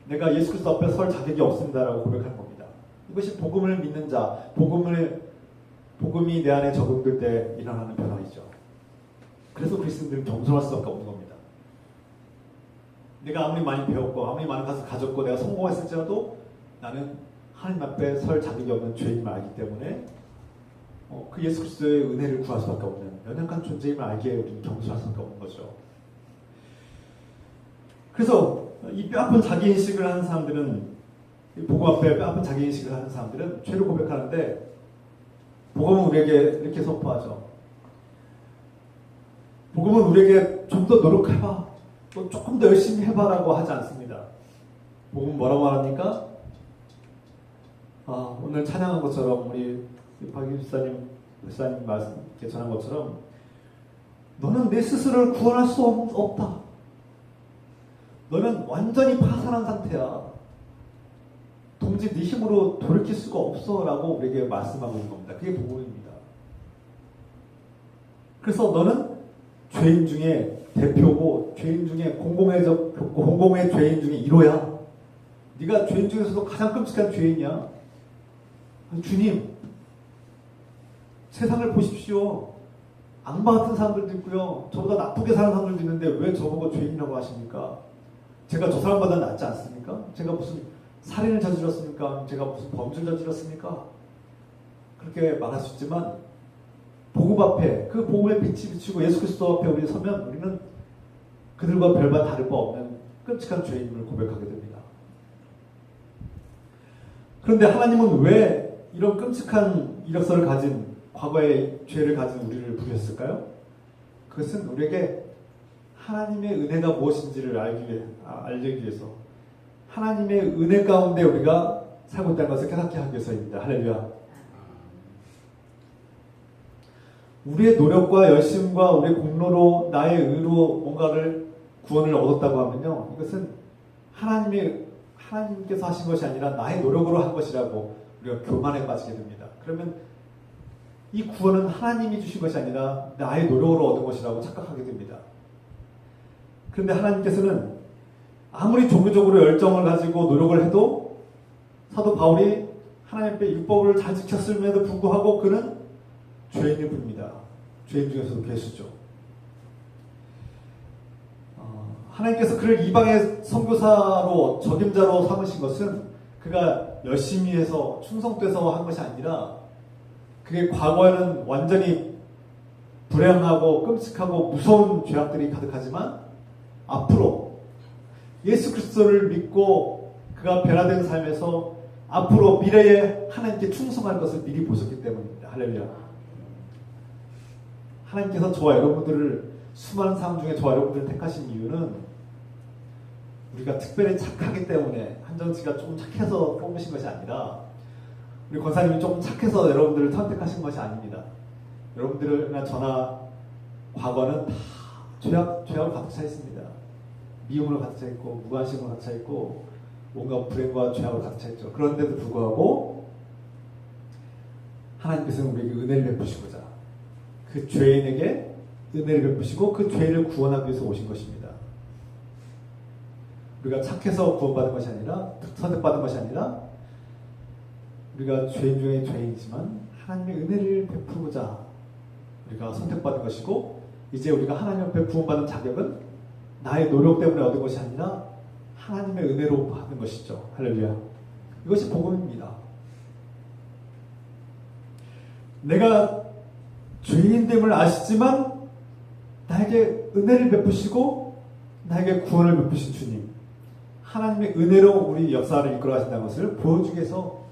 내가 예수 그리스도 앞에 설 자격이 없습니다라고 고백하는 겁니다. 이것이 복음을 믿는 자, 복음이 내 안에 적용될 때 일어나는 변화이죠. 그래서 그리스도인들은 겸손할 수밖에 없는 겁니다. 내가 아무리 많이 배웠고 아무리 많은 것을 가졌고 내가 성공했을지라도 나는 하나님 앞에 설 자격이 없는 죄인임을 알기 때문에 그 예수 그리스도의 은혜를 구할 수밖에 없는 연약한 존재임을 알기에 우리는 겸손할 수밖에 없는 거죠. 그래서 이 뼈아픈 자기인식을 하는 사람들은 복음 앞에 뼈아픈 자기인식을 하는 사람들은 죄를 고백하는데 복음은 우리에게 이렇게 선포하죠. 복음은 우리에게 좀 더 노력해봐, 또 조금 더 열심히 해봐라고 하지 않습니다. 복음은 뭐라고 하니까 오늘 찬양한 것처럼 우리 박유 집사님 말씀 전한 것처럼 너는 내 스스로를 구원할 수 없다. 너는 완전히 파산한 상태야. 도무지 네 힘으로 돌이킬 수가 없어라고 우리에게 말씀하고 있는 겁니다. 그게 복음입니다. 그래서 너는 죄인 중에 대표고 죄인 중에 공공의 죄인 중에 1호야. 네가 죄인 중에서도 가장 끔찍한 죄인이야. 주님, 세상을 보십시오. 악마 같은 사람들도 있고요. 저보다 나쁘게 사는 사람들도 있는데 왜 저보고 죄인이라고 하십니까? 제가 저 사람보다 낫지 않습니까? 제가 무슨 살인을 저질렀습니까? 제가 무슨 범죄를 저질렀습니까? 그렇게 말할 수 있지만 복음 앞에 그 복음의 빛이 비치고 예수 그리스도 앞에 우리 서면 우리는 그들과 별반 다를 바 없는 끔찍한 죄인임을 고백하게 됩니다. 그런데 하나님은 왜 이런 끔찍한 이력서를 가진 과거의 죄를 가진 우리를 부르셨을까요? 그것은 우리에게 하나님의 은혜가 무엇인지를 알기 위해서 하나님의 은혜 가운데 우리가 살고 있다는 것을 깨닫게 하기 위해서입니다. 할렐루야. 우리의 노력과 열심과 우리의 공로로 나의 의로 뭔가를 구원을 얻었다고 하면요, 이것은 하나님께서 하신 것이 아니라 나의 노력으로 한 것이라고 우리가 교만에 빠지게 됩니다. 그러면 이 구원은 하나님이 주신 것이 아니라 나의 노력으로 얻은 것이라고 착각하게 됩니다. 그런데 하나님께서는 아무리 종교적으로 열정을 가지고 노력을 해도 사도 바울이 하나님 앞에 율법을 잘 지켰음에도 불구하고 그는 죄인일 뿐입니다. 죄인 중에서도 괴수죠. 하나님께서 그를 이방의 선교사로 적임자로 삼으신 것은 그가 열심히 해서 충성돼서 한 것이 아니라 그게 과거에는 완전히 불행하고 끔찍하고 무서운 죄악들이 가득하지만 앞으로 예수 그리스도를 믿고 그가 변화된 삶에서 앞으로 미래에 하나님께 충성할 것을 미리 보셨기 때문입니다. 할렐루야. 하나님께서 저와 여러분들을 수많은 사람 중에 저와 여러분들을 택하신 이유는 우리가 특별히 착하기 때문에 한정 씨가 좀 착해서 뽑으신 것이 아니라 우리 권사님이 좀 착해서 여러분들을 선택하신 것이 아닙니다. 여러분들이나 저나 과거는 다 죄악으로 가득 차 있습니다. 미움으로 가득 차 있고 무관심으로 가득 차 있고 뭔가 불행과 죄악으로 가득 차 있죠. 그런데도 불구하고 하나님께서는 우리에게 은혜를 베푸시고자 그 죄인에게 은혜를 베푸시고 그 죄를 구원하기 위해서 오신 것입니다. 우리가 착해서 구원받은 것이 아니라 선택받은 것이 아니라 우리가 죄인 중에 죄인이지만 하나님의 은혜를 베푸고자 우리가 선택받은 것이고 이제 우리가 하나님 앞에 구원받은 자격은 나의 노력 때문에 얻은 것이 아니라 하나님의 은혜로 받은 것이죠. 할렐루야. 이것이 복음입니다. 내가 죄인됨을 아시지만 나에게 은혜를 베푸시고 나에게 구원을 베푸신 주님, 하나님의 은혜로 우리 역사를 이끌어가신다는 것을 보여주기 위해서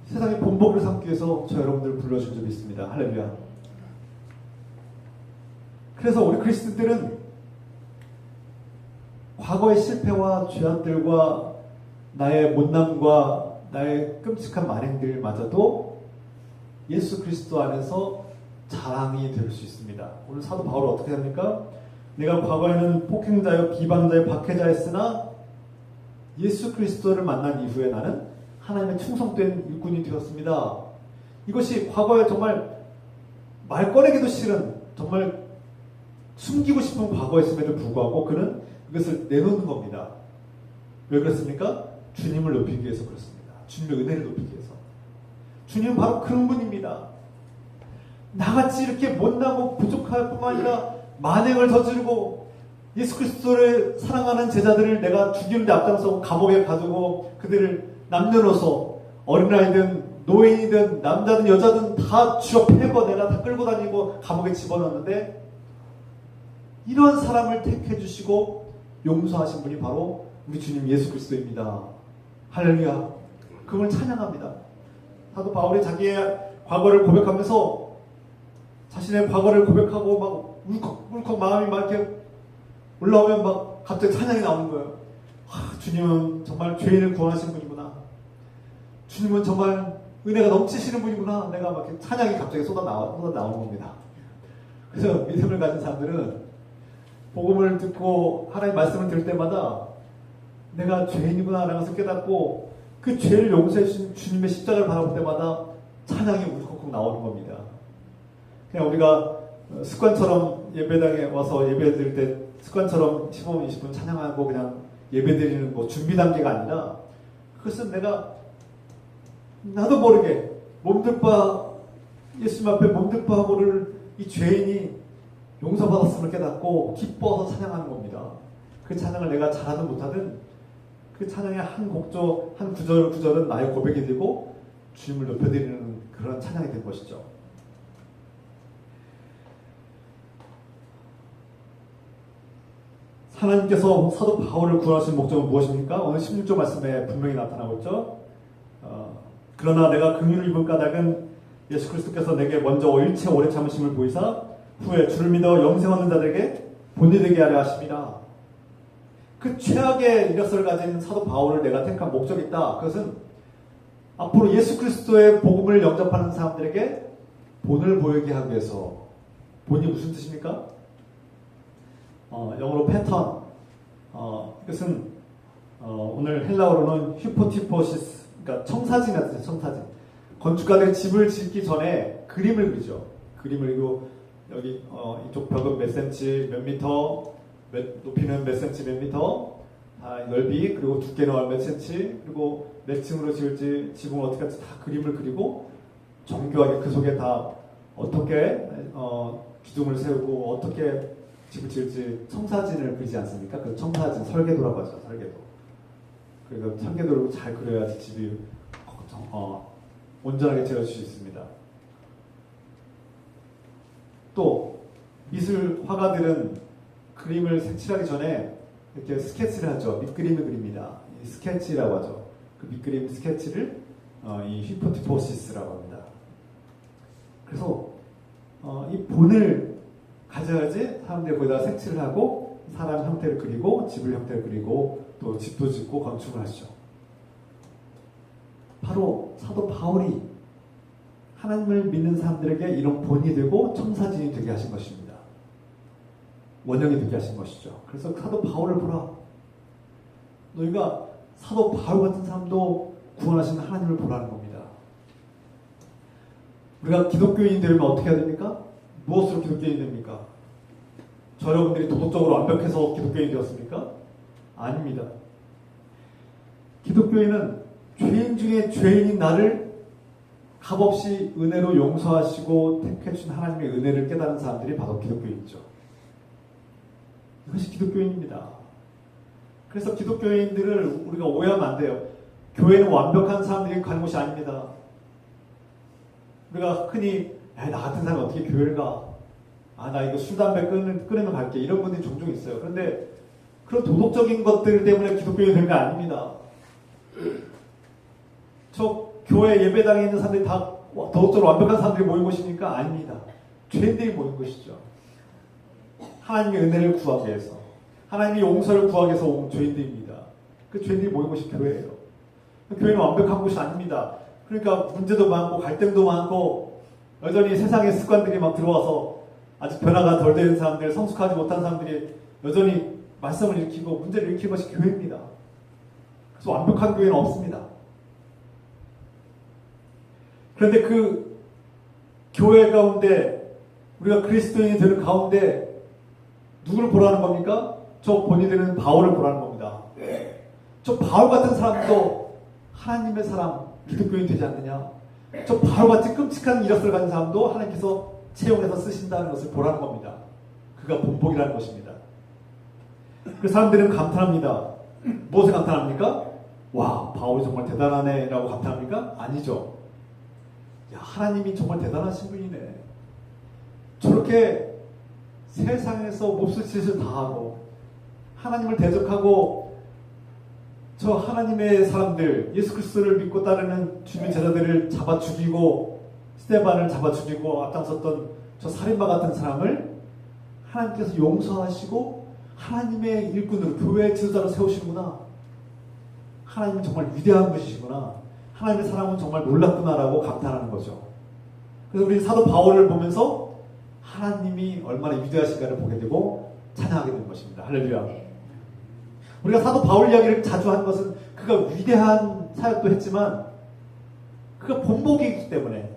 세상의 본보기를 삼기 위해서 저 여러분들을 불러준 적이 있습니다. 할렐루야. 그래서 우리 그리스도들은 과거의 실패와 죄악들과 나의 못남과 나의 끔찍한 만행들마저도 예수 그리스도 안에서 자랑이 될 수 있습니다. 오늘 사도 바울은 어떻게 합니까? 내가 과거에는 폭행자여 비방자여 박해자였으나 예수 그리스도를 만난 이후에 나는 하나님의 충성된 일꾼이 되었습니다. 이것이 과거에 정말 말 꺼내기도 싫은 정말 숨기고 싶은 과거였음에도 불구하고 그는 이것을 내놓는 겁니다. 왜 그렇습니까? 주님을 높이기 위해서 그렇습니다. 주님의 은혜를 높이기 위해서. 주님은 바로 그런 분입니다. 나같이 이렇게 못나고 부족할 뿐만 아니라 만행을 저지르고 예수 그리스도를 사랑하는 제자들을 내가 죽이는데 앞장서고 감옥에 가두고 그들을 남녀노소 어린아이든 노인이든 남자든 여자든 다 쥐어 패고 내가 다 끌고 다니고 감옥에 집어넣었는데 이런 사람을 택해 주시고 용서하신 분이 바로 우리 주님 예수 그리스도입니다. 할렐루야. 그분을 찬양합니다. 사도 바울이 자기의 과거를 고백하면서 자신의 과거를 고백하고 막 울컥울컥 마음이 막 이렇게 올라오면 막 갑자기 찬양이 나오는 거예요. 주님은 정말 죄인을 구원하신 분이구나. 주님은 정말 은혜가 넘치시는 분이구나. 내가 막 이렇게 찬양이 갑자기 쏟아나오는 겁니다. 그래서 믿음을 가진 사람들은 복음을 듣고 하나님 말씀을 들을 때마다 내가 죄인이구나 라는 것을 깨닫고 그 죄를 용서해 주신 주님의 십자가를 바라볼 때마다 찬양이 울컥울컥 나오는 겁니다. 그냥 우리가 습관처럼 예배당에 와서 예배 드릴 때 습관처럼 15분, 20분 찬양하고 그냥 예배 드리는 뭐 준비 단계가 아니라 그것은 내가 나도 모르게 몸둘 바 예수님 앞에 몸둘 바 하고를 이 죄인이 용서받았음을 깨닫고 기뻐서 찬양하는 겁니다. 그 찬양을 내가 잘하든 못하든 그 찬양의 한 곡조, 한 구절은 나의 고백이 되고 주님을 높여드리는 그런 찬양이 된 것이죠. 하나님께서 사도 바울을 구원하신 목적은 무엇입니까? 오늘 16절 말씀에 분명히 나타나고 있죠. 그러나 내가 긍휼을 입은 까닭은 예수 그리스도께서 내게 먼저 일체 오래 참으심을 보이사 후에 주를 믿어 영생 얻는 자들에게 본이 되게 하려 하심이라. 그 최악의 이력서를 가진 사도 바울을 내가 택한 목적이 있다. 그것은 앞으로 예수 그리스도의 복음을 영접하는 사람들에게 본을 보이게 하기 위해서. 본이 무슨 뜻입니까? 영어로 패턴. 이것은 오늘 헬라어로는 휴포티포시스, 그러니까 청사진이라는 뜻이에요. 청사진. 건축가들이 집을 짓기 전에 그림을 그리죠. 그림을 그리고 여기 이쪽 벽은 몇 센치, 몇 미터, 높이는 몇 센치, 몇 미터, 넓이, 그리고 두께는 몇 센치, 그리고 몇 층으로 지을지, 지붕을 어떻게 할지 다 그림을 그리고 정교하게 그 속에 다 어떻게 기둥을 세우고 어떻게 집을 지을지 청사진을 그리지 않습니까? 그 청사진, 설계도라고 하죠. 설계도. 그래서 설계도를 잘 그려야지 집이 온전하게 지어질 수 있습니다. 또 미술 화가들은 그림을 색칠하기 전에 이렇게 스케치를 하죠. 밑그림을 그립니다. 이 스케치라고 하죠. 그 밑그림 스케치를 이 히포티포시스라고 합니다. 그래서 이 본을 하셔야지 사람들이 거기다가 색칠을 하고 사람 형태를 그리고 집을 형태를 그리고 또 집도 짓고 건축을 하시죠. 바로 사도 바울이 하나님을 믿는 사람들에게 이런 본이 되고 청사진이 되게 하신 것입니다. 원형이 되게 하신 것이죠. 그래서 사도 바울을 보라. 너희가 사도 바울 같은 사람도 구원하시는 하나님을 보라는 겁니다. 우리가 기독교인이 되려면 어떻게 해야 됩니까? 무엇으로 기독교인이 됩니까? 저 여러분들이 도덕적으로 완벽해서 기독교인이 되었습니까? 아닙니다. 기독교인은 죄인 중에 죄인인 나를 값없이 은혜로 용서하시고 택해주신 하나님의 은혜를 깨달은 사람들이 바로 기독교인이죠. 이것이 기독교인입니다. 그래서 기독교인들을 우리가 오해하면 안 돼요. 교회는 완벽한 사람들이 가는 곳이 아닙니다. 우리가 흔히 나 같은 사람이 어떻게 교회를 가? 나 이거 술, 담배 끊으면 갈게. 이런 분들이 종종 있어요. 그런데 그런 도덕적인 것들 때문에 기독교인이 되는 게 아닙니다. 저 교회 예배당에 있는 사람들이 다 도덕적으로 완벽한 사람들이 모인 곳입니까? 아닙니다. 죄인들이 모인 곳이죠. 하나님의 은혜를 구하기 위해서, 하나님의 용서를 구하기 위해서 온 죄인들입니다. 그 죄인들이 모인 곳이 교회예요. 교회는 완벽한 곳이 아닙니다. 그러니까 문제도 많고 갈등도 많고 여전히 세상의 습관들이 막 들어와서 아직 변화가 덜 된 사람들, 성숙하지 못한 사람들이 여전히 말썽을 일으키고 문제를 일으키는 것이 교회입니다. 그래서 완벽한 교회는 없습니다. 그런데 그 교회 가운데 우리가 그리스도인이 되는 가운데 누구를 보라는 겁니까? 저 본이 되는 바울을 보라는 겁니다. 저 바울 같은 사람도 하나님의 사람, 기독교인 되지 않느냐? 저 바울같이 끔찍한 이력을 가진 사람도 하나님께서 채용해서 쓰신다는 것을 보라는 겁니다. 그가 본복이라는 것입니다. 그 사람들은 감탄합니다. 무엇에 감탄합니까? 와, 바울이 정말 대단하네 라고 감탄합니까? 아니죠. 야, 하나님이 정말 대단하신 분이네. 저렇게 세상에서 몹쓸 짓을 다하고 하나님을 대적하고 저 하나님의 사람들, 예수 그리스도를 믿고 따르는 주민 제자들을 잡아 죽이고 스데반을 잡아 죽이고 앞장섰던 저 살인마 같은 사람을 하나님께서 용서하시고 하나님의 일꾼으로 교회의 지도자로 세우시는구나. 하나님은 정말 위대한 분이시구나. 하나님의 사랑은 정말 놀랍구나라고 감탄하는 거죠. 그래서 우리 사도 바울을 보면서 하나님이 얼마나 위대하신가를 보게 되고 찬양하게 되는 것입니다. 할렐루야. 우리가 사도 바울 이야기를 자주 하는 것은 그가 위대한 사역도 했지만 그가 본복이기 때문에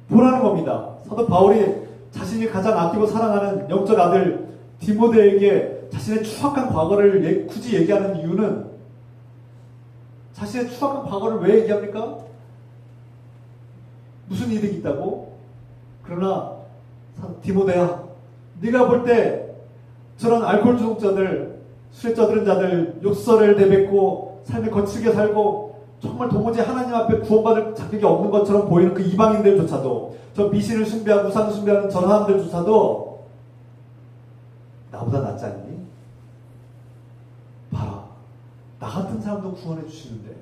보라는 겁니다. 사도 바울이 자신이 가장 아끼고 사랑하는 영적 아들 디모데에게 자신의 추악한 과거를 굳이 얘기하는 이유는 자신의 추악한 과거를 왜 얘기합니까? 무슨 이득이 있다고? 그러나 디모데야, 네가 볼 때 저런 알코올 중독자들, 술에 쩌드는 자들, 욕설을 내뱉고 삶을 거칠게 살고 정말 도무지 하나님 앞에 구원받을 자격이 없는 것처럼 보이는 그 이방인들조차도, 저 미신을 숭배하고 우상을 숭배하는 저 사람들조차도 나보다 낫지 않니? 봐라, 나 같은 사람도 구원해 주시는데,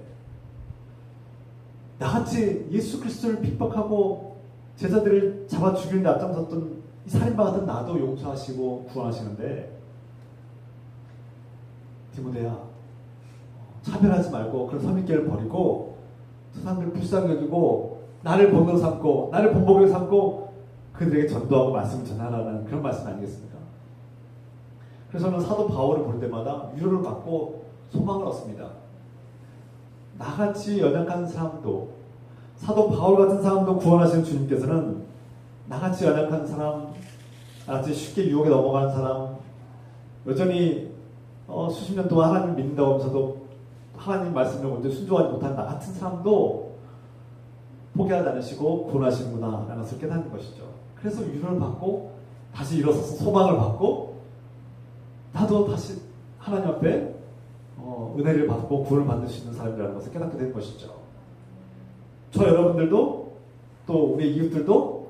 나같이 예수 그리스도를 핍박하고 제자들을 잡아 죽이는데 앞장섰던 이 살인마 같은 나도 용서하시고 구원하시는데, 디모데야, 차별하지 말고 그런 선입견을 버리고 저 사람들을 불쌍히 여기고 나를 본으로 삼고 나를 본보기로 삼고 그들에게 전도하고 말씀을 전하라는 그런 말씀 아니겠습니까? 그래서 저는 사도 바울을 볼 때마다 위로를 받고 소망을 얻습니다. 나같이 연약한 사람도, 사도 바울 같은 사람도 구원하시는 주님께서는 나같이 연약한 사람, 나같이 쉽게 유혹에 넘어가는 사람, 여전히 수십 년 동안 하나님을 믿는다고 하면서도 하나님 말씀을 먼저 순종하지 못한 나 같은 사람도 포기하지 않으시고 구원하시는구나 라는 것을 깨닫는 것이죠. 그래서 위로를 받고 다시 일어서서 소망을 받고 나도 다시 하나님 앞에 은혜를 받고 구원을 받을 수 있는 사람이라는 것을 깨닫게 된 것이죠. 저 여러분들도 또 우리 이웃들도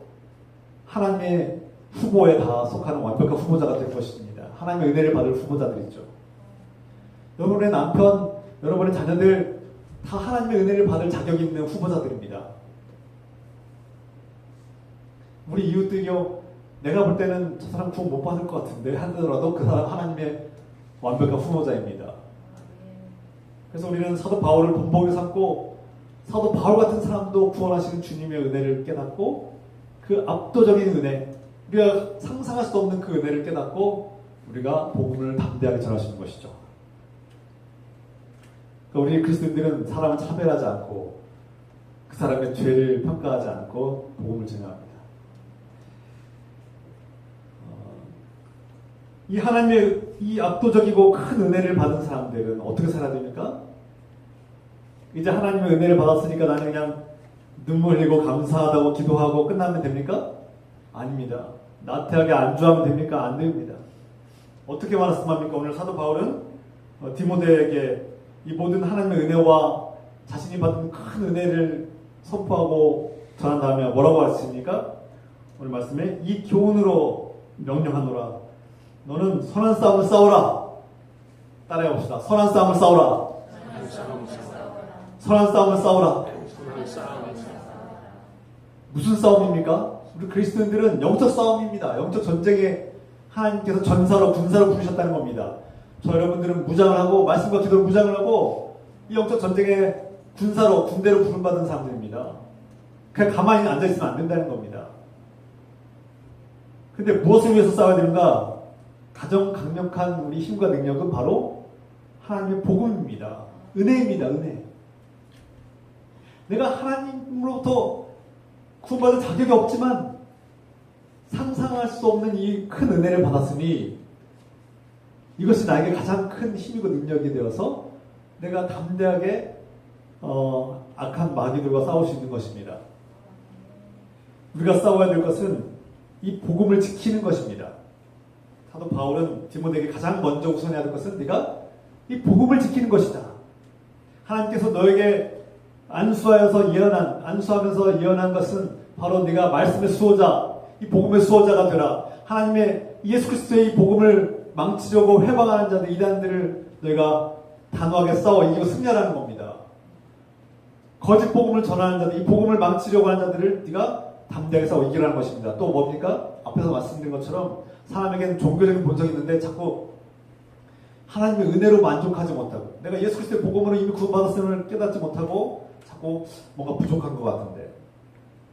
하나님의 후보에 다 속하는 완벽한 후보자가 될 것입니다. 하나님의 은혜를 받을 후보자들이죠. 여러분의 남편, 여러분의 자녀들 다 하나님의 은혜를 받을 자격이 있는 후보자들입니다. 우리 이웃들이요, 내가 볼 때는 저 사람 구원 못 받을 것 같은데 하더라도 그 사람 하나님의 완벽한 후노자입니다. 그래서 우리는 사도 바울을 본보기 삼고 사도 바울 같은 사람도 구원하시는 주님의 은혜를 깨닫고 그 압도적인 은혜, 우리가 상상할 수 없는 그 은혜를 깨닫고 우리가 복음을 담대하게 전하시는 것이죠. 그러니까 우리 그리스도인들은 사람을 차별하지 않고 그 사람의 죄를 평가하지 않고 복음을 전합니다. 이 하나님의 이 압도적이고 큰 은혜를 받은 사람들은 어떻게 살아야 됩니까? 이제 하나님의 은혜를 받았으니까 나는 그냥 눈물 흘리고 감사하다고 기도하고 끝나면 됩니까? 아닙니다. 나태하게 안주하면 됩니까? 안 됩니다. 어떻게 말씀합니까? 오늘 사도 바울은 디모데에게 이 모든 하나님의 은혜와 자신이 받은 큰 은혜를 선포하고 전한 다음에 뭐라고 하십니까? 오늘 말씀에 이 교훈으로 명령하노라. 너는 선한 싸움을 싸우라. 따라해 봅시다. 선한 싸움을 싸우라. 선한 싸움을 싸우라. 무슨 싸움입니까? 우리 그리스도인들은 영적 싸움입니다. 영적 전쟁에 하나님께서 전사로 군사로 부르셨다는 겁니다. 저 여러분들은 무장을 하고 말씀과 기도로 무장을 하고 이 영적 전쟁에 군사로 군대로 부름받은 사람들입니다. 그냥 가만히 앉아있으면 안 된다는 겁니다. 근데 무엇을 위해서 싸워야 되는가? 가장 강력한 우리 힘과 능력은 바로 하나님의 복음입니다. 은혜입니다. 은혜. 내가 하나님으로부터 구원받을 자격이 없지만 상상할 수 없는 이 큰 은혜를 받았으니 이것이 나에게 가장 큰 힘이고 능력이 되어서 내가 담대하게 악한 마귀들과 싸울 수 있는 것입니다. 우리가 싸워야 될 것은 이 복음을 지키는 것입니다. 사도 바울은 디모데에게 가장 먼저 우선해야 될 것은 네가 이 복음을 지키는 것이다. 하나님께서 너에게 안수하면서 예언한 것은 바로 네가 말씀의 수호자, 이 복음의 수호자가 되라. 하나님의 예수 그리스도의 이 복음을 망치려고 회방하는 자들, 이단들을 너희가 단호하게 싸워 이기고 승리하라는 겁니다. 거짓 복음을 전하는 자들, 이 복음을 망치려고 하는 자들을 네가 담대하게 싸워 이기라는 것입니다. 또 뭡니까? 앞에서 말씀드린 것처럼 사람에게는 종교적인 본성이 있는데 자꾸 하나님의 은혜로 만족하지 못하고 내가 예수 그리스도의 복음으로 이미 구원받았음을 깨닫지 못하고 자꾸 뭔가 부족한 것 같은데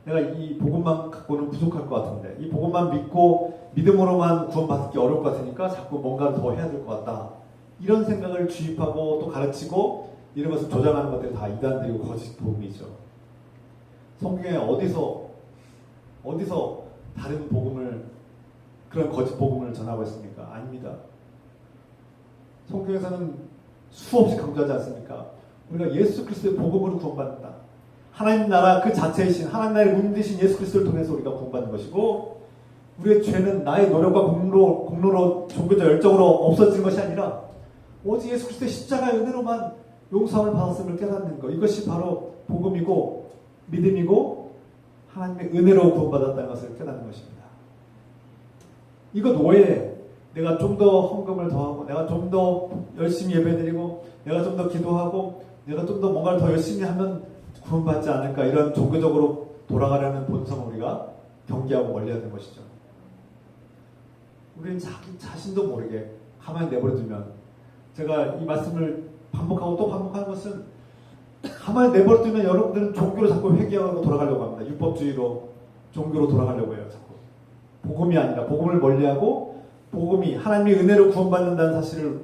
내가 이 복음만 갖고는 부족할 것 같은데 이 복음만 믿고 믿음으로만 구원받기 어려울 것 같으니까 자꾸 뭔가를 더 해야 될 것 같다. 이런 생각을 주입하고 또 가르치고 이런 것을 조장하는 것들이 다 이단들이고 거짓 복음이죠. 성경에 어디서 다른 복음을 그런 거짓 복음을 전하고 있습니까? 아닙니다. 성경에서는 수없이 강조하지 않습니까? 우리가 예수 그리스도의 복음으로 구원받는다. 하나님 나라 그 자체이신 하나님 나라의 문이신 예수 그리스도를 통해서 우리가 구원받는 것이고 우리의 죄는 나의 노력과 공로로 종교적 열정으로 없어지는 것이 아니라 오직 예수 그리스도의 십자가의 은혜로만 용서함을 받았음을 깨닫는 것. 이것이 바로 복음이고 믿음이고 하나님의 은혜로 구원받았다는 것을 깨닫는 것입니다. 이것 외에 내가 좀 더 헌금을 더하고 내가 좀 더 열심히 예배드리고 내가 좀 더 기도하고 내가 좀 더 뭔가를 더 열심히 하면 구원받지 않을까 이런 종교적으로 돌아가려는 본성을 우리가 경계하고 멀리해야 되는 것이죠. 우리는 자기 자신도 모르게 가만히 내버려두면 제가 이 말씀을 반복하고 또 반복하는 것은 가만히 내버려두면 여러분들은 종교로 자꾸 회귀하고 돌아가려고 합니다. 율법주의로 종교로 돌아가려고 해요. 자꾸 복음이 아니라 복음을 멀리하고 복음이 하나님의 은혜로 구원받는다는 사실을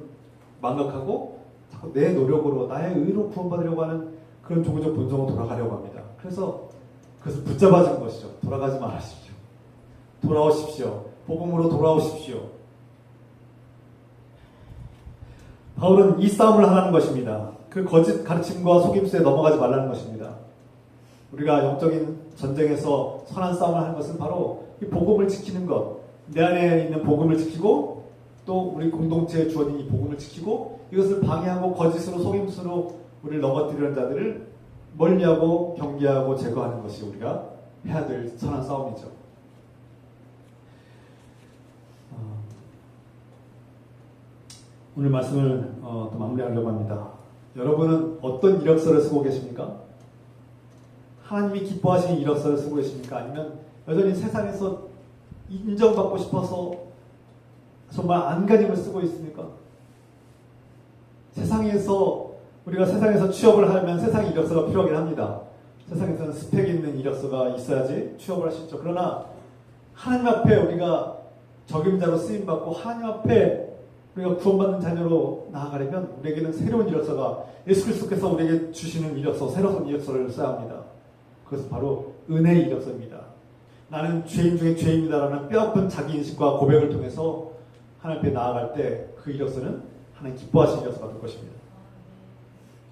망각하고 자꾸 내 노력으로 나의 의로 구원받으려고 하는 그런 종교적 본성으로 돌아가려고 합니다. 그래서 그것을 붙잡아주는 것이죠. 돌아가지 마십시오. 돌아오십시오. 복음으로 돌아오십시오. 바울은 이 싸움을 하라는 것입니다. 그 거짓 가르침과 속임수에 넘어가지 말라는 것입니다. 우리가 영적인 전쟁에서 선한 싸움을 하는 것은 바로 이 복음을 지키는 것. 내 안에 있는 복음을 지키고 또 우리 공동체에 주어진 이 복음을 지키고 이것을 방해하고 거짓으로 속임수로 우리를 넘어뜨리는 자들을 멀리하고 경계하고 제거하는 것이 우리가 해야 될 선한 싸움이죠. 오늘 말씀을 또 마무리하려고 합니다. 여러분은 어떤 이력서를 쓰고 계십니까? 하나님이 기뻐하시는 이력서를 쓰고 계십니까? 아니면 여전히 세상에서 인정받고 싶어서 정말 안간힘을 쓰고 있습니까? 우리가 세상에서 취업을 하면 세상 이력서가 필요하긴 합니다. 세상에서는 스펙 있는 이력서가 있어야지 취업을 할 수 있죠. 그러나 하나님 앞에 우리가 적임자로 쓰임받고 하나님 앞에 우리가 구원받는 자녀로 나아가려면 우리에게는 새로운 이력서가, 예수 그리스도께서 우리에게 주시는 이력서, 새로운 이력서를 써야 합니다. 그것은 바로 은혜의 이력서입니다. 나는 죄인 중에 죄인이다라는 뼈아픈 자기인식과 고백을 통해서 하나님 앞에 나아갈 때 그 이력서는 하나님 기뻐하시는 이력서가 될 것입니다.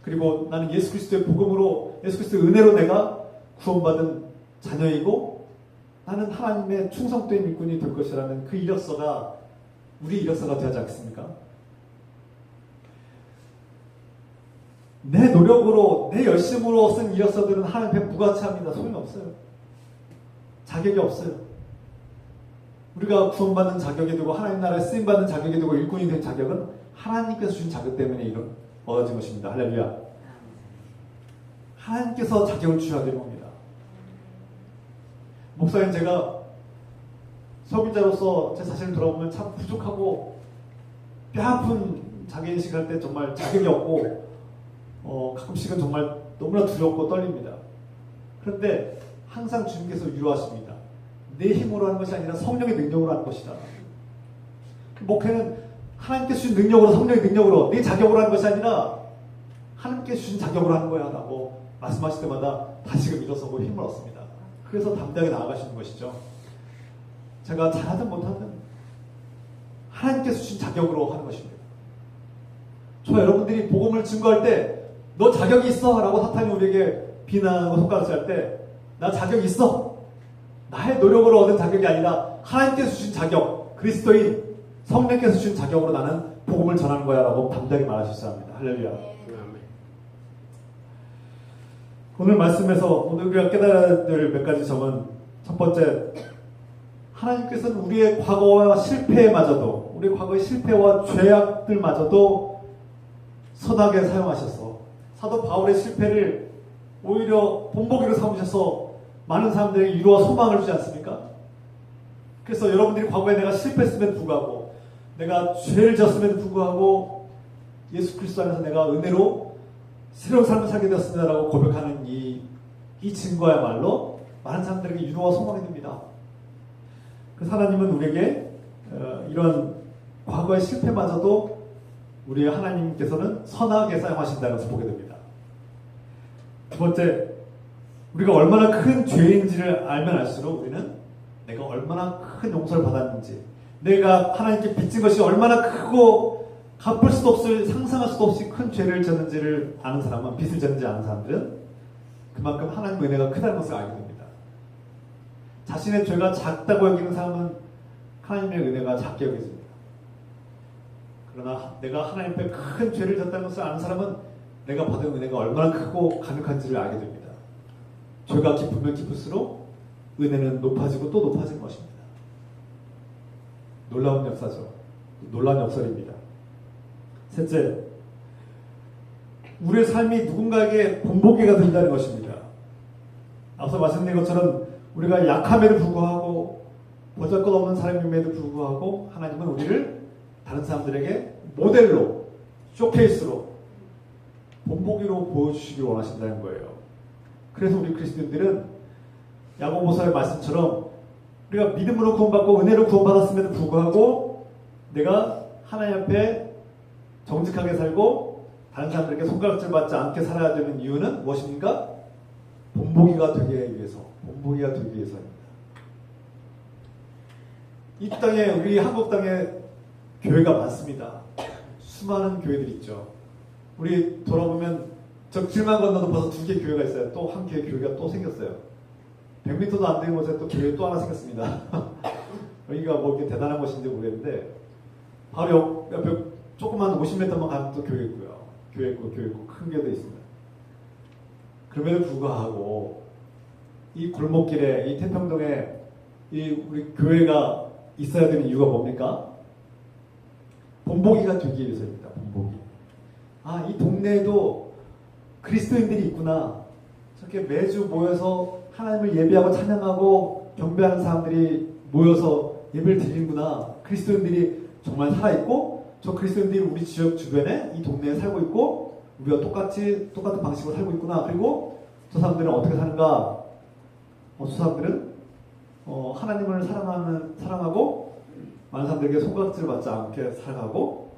그리고 나는 예수 그리스도의 복음으로, 예수 그리스도의 은혜로 내가 구원받은 자녀이고 나는 하나님의 충성된 일꾼이 될 것이라는 그 이력서가 우리 이력서가 되지 않겠습니까? 내 노력으로, 내 열심으로 쓴 이력서들은 하나님 앞에 무가치합니다. 소용이 없어요. 자격이 없어요. 우리가 구원받는 자격이 되고 하나님 나라에 쓰임받는 자격이 되고 일꾼이 된 자격은 하나님께서 주신 자격 때문에 얻어진 것입니다. 할렐루야. 하나님께서 자격을 주셔야 되는 겁니다. 목사님, 제가 소비자로서 제 자신을 돌아보면 참 부족하고 뼈아픈 자기인식 할 때 정말 자격이 없고 가끔씩은 정말 너무나 두렵고 떨립니다. 그런데 항상 주님께서 위로하십니다. 내 힘으로 하는 것이 아니라 성령의 능력으로 하는 것이다. 목회는 하나님께 주신 능력으로, 성령의 능력으로, 내 자격으로 하는 것이 아니라 하나님께 주신 자격으로 하는 거야 라고 말씀하실 때마다 다시금 일어서고 힘을 얻습니다. 그래서 담대하게 나아가시는 것이죠. 제가 잘하든 못하든 하나님께서 주신 자격으로 하는 것입니다. 저 여러분들이 복음을 증거할 때 너 자격이 있어 라고 사탄이 우리에게 비난하고 손가락질 할 때 나 자격이 있어. 나의 노력으로 얻은 자격이 아니라 하나님께서 주신 자격, 그리스도인 성령께서 주신 자격으로 나는 복음을 전하는 거야 라고 담대하게 말할 수 있어야 합니다. 할렐루야. 오늘 말씀에서 오늘 우리가 깨달아야 될 몇 가지 점은, 첫 번째, 하나님께서는 우리의 과거와 실패마저도, 우리의 과거의 실패와 죄악들마저도 선하게 사용하셔서 사도 바울의 실패를 오히려 본보기로 삼으셔서 많은 사람들에게 위로와 소망을 주지 않습니까? 그래서 여러분들이 과거에 내가 실패했음에도 불구하고, 내가 죄를 졌음에도 불구하고 예수 그리스도 안에서 내가 은혜로 새로운 삶을 살게 되었습니다라고 고백하는 이 증거야말로 많은 사람들에게 위로와 소망이 됩니다. 그래서 하나님은 우리에게 이런 과거의 실패마저도 우리 하나님께서는 선하게 사용하신다는 것을 보게 됩니다. 두 번째, 우리가 얼마나 큰 죄인지를 알면 알수록 우리는 내가 얼마나 큰 용서를 받았는지, 내가 하나님께 빚진 것이 얼마나 크고 갚을 수도 없을, 상상할 수도 없이 큰 죄를 졌는지를 아는 사람은, 빚을 졌는지 아는 사람들은 그만큼 하나님의 은혜가 크다는 것을 알게 됩니다. 자신의 죄가 작다고 여기는 사람은 하나님의 은혜가 작게 여겨집니다. 그러나 내가 하나님 앞에 큰 죄를 졌다는 것을 아는 사람은 내가 받은 은혜가 얼마나 크고 강력한지를 알게 됩니다. 죄가 깊으면 깊을수록 은혜는 높아지고 또 높아지는 것입니다. 놀라운 역사죠. 놀라운 역설입니다. 셋째, 우리의 삶이 누군가에게 본보기가 된다는 것입니다. 앞서 말씀드린 것처럼 우리가 약함에도 불구하고 보잘것없는 사람임에도 불구하고 하나님은 우리를 다른 사람들에게 모델로, 쇼케이스로, 본보기로 보여주시길 원하신다는 거예요. 그래서 우리 그리스도인들은 야고보서의 말씀처럼 우리가 믿음으로 구원받고 은혜로 구원받았음에도 불구하고 내가 하나님 앞에 정직하게 살고 다른 사람들에게 손가락질 받지 않게 살아야 되는 이유는 무엇입니까? 본보기가 되기 위해서, 본보기가 되기 위해서입니다. 이 땅에, 우리 한국 땅에 교회가 많습니다. 수많은 교회들이 있죠. 우리 돌아보면 저 길만 건너도 벌써 2개 교회가 있어요. 또 한 개의 교회가 또 생겼어요. 100m도 안 되는 곳에 또 교회 또 하나 생겼습니다. 여기가 뭐 이렇게 대단한 곳인지 모르겠는데 바로 옆에 조그만 50m만 가면 또 교회 있고요. 교회 있고 큰 교회도 있습니다. 그럼에도 불구하고 이 골목길에, 이 태평동에 이 우리 교회가 있어야 되는 이유가 뭡니까? 본보기가 되기 위해서입니다. 본보기. 아, 이 동네에도 그리스도인들이 있구나. 저렇게 매주 모여서 하나님을 예배하고 찬양하고 경배하는 사람들이 모여서 예배를 드리는구나. 그리스도인들이 정말 살아있고 저 그리스도인들이 우리 지역 주변에 이 동네에 살고 있고 우리가 똑같은 방식으로 살고 있구나. 그리고 저 사람들은 어떻게 사는가? 저 사람들은 하나님을 사랑하고 많은 사람들에게 손가락질을 받지 않게 살아가고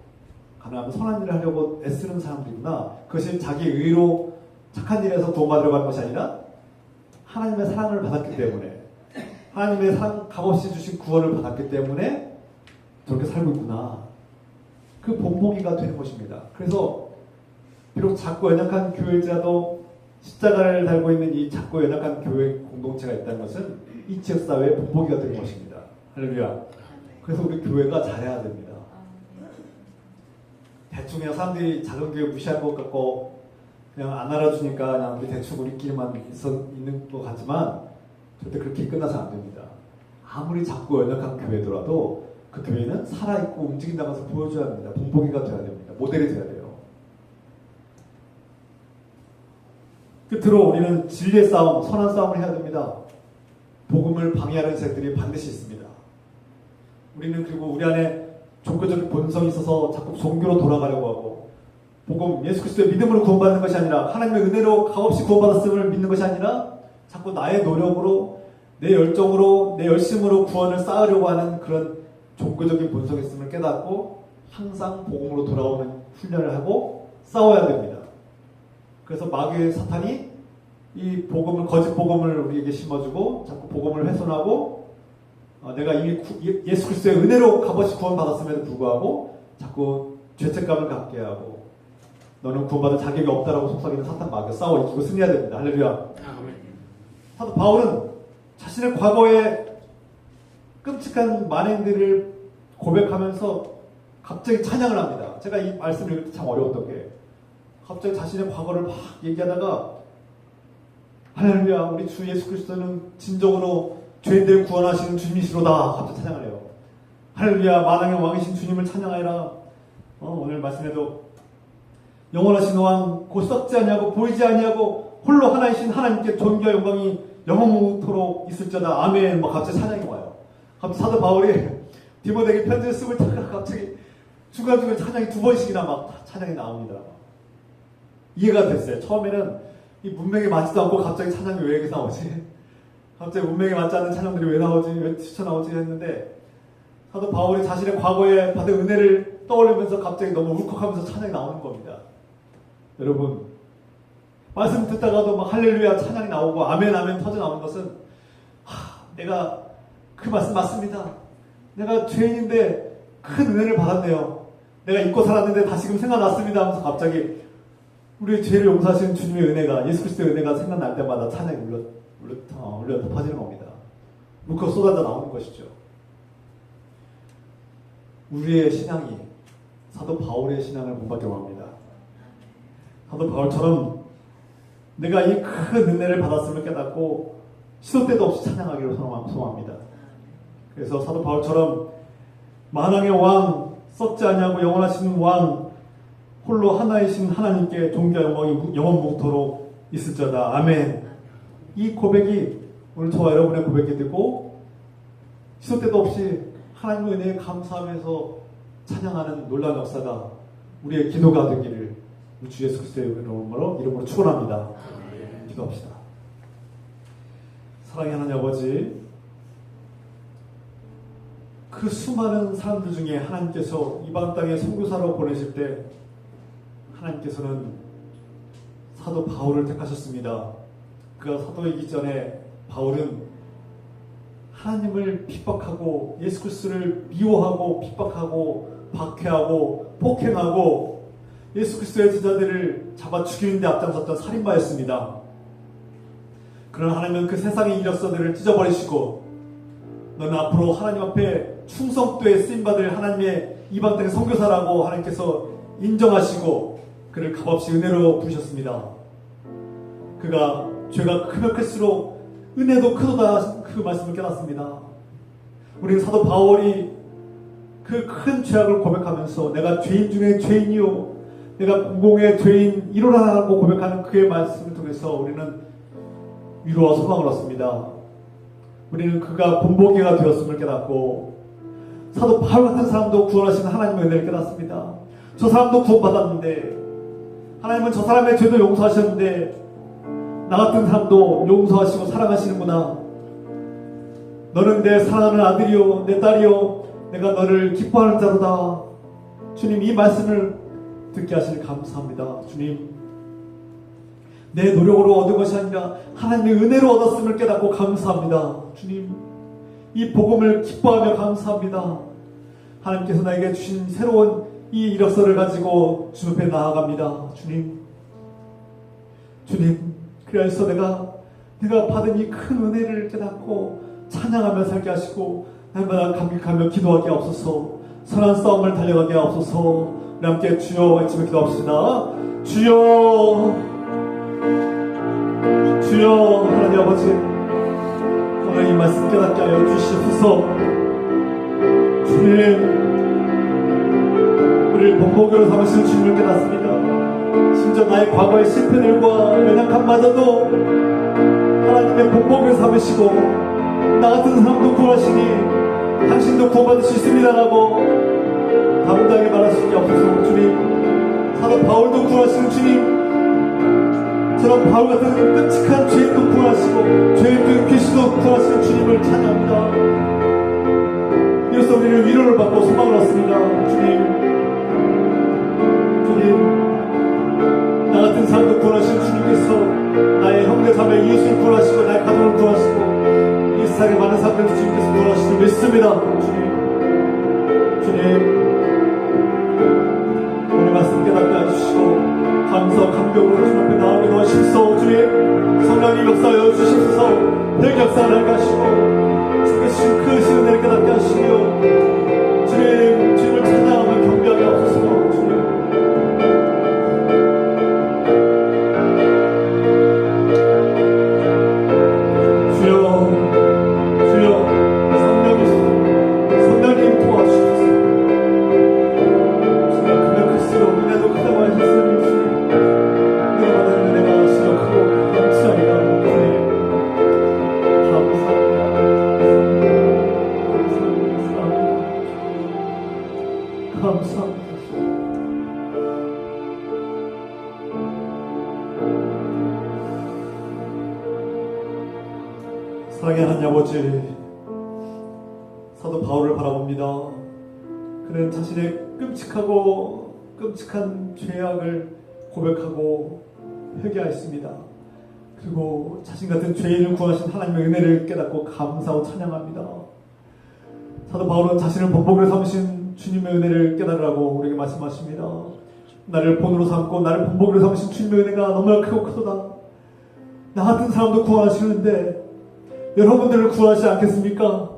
가능하면 선한 일을 하려고 애쓰는 사람들이구나. 그것이 자기 의로 착한 일에서 도움받으러 가는 것이 아니라 하나님의 사랑을 받았기 때문에 하나님의 값없이 주신 구원을 받았기 때문에 저렇게 살고 있구나. 그 본보기가 되는 것입니다. 그래서 비록 작고 연약한 교회일지라도 십자가를 달고 있는 이 작고 연약한 교회 공동체가 있다는 것은 이 지역사회의 본보기가 되는 것입니다. 할렐루야. 그래서 우리 교회가 잘해야 됩니다. 대충 그냥 사람들이 작은 교회 무시할 것 같고 그냥 안 알아주니까 그냥 우리 대충 우리끼리만 있는 것 같지만 절대 그렇게 끝나서 안 됩니다. 아무리 작고 연약한 교회더라도 그 교회는 살아있고 움직인다는 것을 보여줘야 합니다. 본보기가 돼야 됩니다. 모델이 돼야 돼요. 끝으로 우리는 진리의 싸움, 선한 싸움을 해야 됩니다. 복음을 방해하는 세력들이 반드시 있습니다. 우리는 그리고 우리 안에 종교적인 본성이 있어서 자꾸 종교로 돌아가려고 하고 복음, 예수 그리스도의 믿음으로 구원받는 것이 아니라 하나님의 은혜로 값없이 구원받았음을 믿는 것이 아니라 자꾸 나의 노력으로 내 열정으로 내 열심으로 구원을 쌓으려고 하는 그런 종교적인 본성이 있음을 깨닫고 항상 복음으로 돌아오는 훈련을 하고 싸워야 됩니다. 그래서 마귀의 사탄이 이 복음을 거짓 복음을 우리에게 심어주고 자꾸 복음을 훼손하고 내가 이미 예수 그리스도의 은혜로 값없이 구원받았음에도 불구하고 자꾸 죄책감을 갖게 하고 너는 구원받을 자격이 없다라고 속삭이는 사탄 마귀와 싸워 이기고 승리해야 됩니다. 할렐루야. 사도 바울은 자신의 과거의 끔찍한 만행들을 고백하면서 갑자기 찬양을 합니다. 제가 이 말씀을 읽을 때 참 어려웠던 게 갑자기 자신의 과거를 막 얘기하다가 할렐루야 우리 주 예수 그리스도는 진정으로 죄인들을 구원하시는 주님이시로다 갑자기 찬양을 해요. 할렐루야 만왕의 왕이신 주님을 찬양하여라. 오늘 말씀에도 영원하신 왕 곧 썩지 아니하고 보이지 아니하고 홀로 하나이신 하나님께 존귀와 영광이 영원토록 있을지어다 아멘. 막 갑자기 찬양이 와요. 갑자기 사도 바울이 디모데에게 편지를 쓰고 있다가 갑자기 중간중간 찬양이 2번씩이나 막 찬양이 나옵니다. 이해가 됐어요. 처음에는 이 문맥에 맞지도 않고 갑자기 찬양이 왜 이렇게 나오지? 갑자기 문맥에 맞지 않는 찬양들이 왜 나오지? 왜 튀쳐나오지? 했는데 사도 바울이 자신의 과거에 받은 은혜를 떠올리면서 갑자기 너무 울컥하면서 찬양이 나오는 겁니다. 여러분 말씀 듣다가도 막 할렐루야 찬양이 나오고 아멘 아멘 터져 나오는 것은 내가 그 말씀 맞습니다. 내가 죄인인데 큰 은혜를 받았네요. 내가 잊고 살았는데 다시금 생각났습니다 하면서 갑자기 우리의 죄를 용서하시는 주님의 은혜가 예수 그리스도의 은혜가 생각날 때마다 찬양이 울려 덮어지는 겁니다. 물고 쏟아져 나오는 것이죠. 우리의 신앙이 사도 바울의 신앙을 본받으려고 합니다. 사도 바울처럼 내가 이 큰 은혜를 받았음을 깨닫고 시도 때도 없이 찬양하기를 소망합니다. 그래서 사도 바울처럼 만왕의 왕 썩지 아니하고 영원하신 왕 홀로 하나이신 하나님께 존귀와 영광이 영원토록 있을지어다 아멘. 이 고백이 오늘 저와 여러분의 고백이 되고 시도 때도 없이 하나님의 은혜에 감사하면서 찬양하는 놀라운 역사가 우리의 기도가 되기를 주 예수 그리스도의 이름으로 축원합니다. 기도합시다. 사랑의 하나님 아버지, 그 수많은 사람들 중에 하나님께서 이방 땅에 선교사로 보내실 때 하나님께서는 사도 바울을 택하셨습니다. 그가 사도이기 전에 바울은 하나님을 핍박하고 예수 그리스도를 미워하고 핍박하고 박해하고 폭행하고 예수 그리스도의 제자들을 잡아 죽이는 데 앞장섰던 살인마였습니다. 그러나 하나님은 그 세상의 이력서들을 찢어버리시고 너는 앞으로 하나님 앞에 충성도에 쓰임받을 하나님의 이방 땅의 선교사라고 하나님께서 인정하시고 그를 값없이 은혜로 부르셨습니다. 그가 죄가 크면 클수록 은혜도 크도다 그 말씀을 깨닫습니다. 우리는 사도 바울이 그 큰 죄악을 고백하면서 내가 죄인 중에 죄인이요 내가 공공의 죄인 일어나라고 고백하는 그의 말씀을 통해서 우리는 위로와 소망을 얻습니다. 우리는 그가 본보기가 되었음을 깨닫고 사도 바울 같은 사람도 구원하시는 하나님의 은혜를 깨닫습니다. 저 사람도 구원받았는데 하나님은 저 사람의 죄도 용서하셨는데 나 같은 사람도 용서하시고 사랑하시는구나. 너는 내 사랑하는 아들이요 내 딸이요 내가 너를 기뻐하는 자로다. 주님, 이 말씀을 듣게 하시니 감사합니다. 주님, 내 노력으로 얻은 것이 아니라 하나님의 은혜로 얻었음을 깨닫고 감사합니다. 주님, 이 복음을 기뻐하며 감사합니다. 하나님께서 나에게 주신 새로운 이 이력서를 가지고 주 앞에 나아갑니다. 주님, 그래서 내가 받은 이 큰 은혜를 깨닫고 찬양하며 살게 하시고 날마다 감격하며 기도하게 하옵소서. 선한 싸움을 달려가게 하옵소서. 우리 함께 주여 외치며 기도합시다. 주여, 주여. 하나님 아버지, 오늘 이 말씀 깨닫게 하여 주시옵소서. 주님, 우리를 본보기로 삼으시는 주님을 깨닫습니다. 심지어 나의 과거의 실패들과 연약함마저도 하나님의 본보기로 삼으시고 나 같은 사람도 구하시니 당신도 구원받을 수 있습니다라고 담대하게 말하시기 없어서 주님, 사도 바울도 구하시는 주님, 저런 바울 같은 끔찍한 죄인도 구하시고 죄인도 귀신도 구하시는 주님을 찬양합니다. 이로써 우리는 위로를 받고 소망을 얻습니다. 주님, 나 같은 사람도 구원하시는 주님께서 나의 형제 자매 이웃을 구원하시고 나의 가족을 구원하시고 이 세상에 많은 사람들도 주님께서 구원하시는 믿습니다. 주님, 오늘 말씀 깨닫게 해주시고 감사와 감격으로 주님 앞에 나오게 도와주시옵소서. 주님, 성령님 역사하여 주시옵소서. 늘 역사를 하게 하시고 주님께 주신 그 은혜를 깨닫게 하시며 주님, 주님을 찬양하며 경배하게 하옵소서. 사랑의 하나님 아버지, 사도 바울을 바라봅니다. 그는 자신의 끔찍한 죄악을 고백하고 회개하였습니다. 그리고 자신 같은 죄인을 구하신 하나님의 은혜를 깨닫고 감사하고 찬양합니다. 사도 바울은 자신을 본보기로 삼으신 주님의 은혜를 깨달으라고 우리에게 말씀하십니다. 나를 본으로 삼고 나를 본보기로 삼으신 주님의 은혜가 너무나 크고 크도다. 나 같은 사람도 구하시는데 여러분들을 구하지 않겠습니까?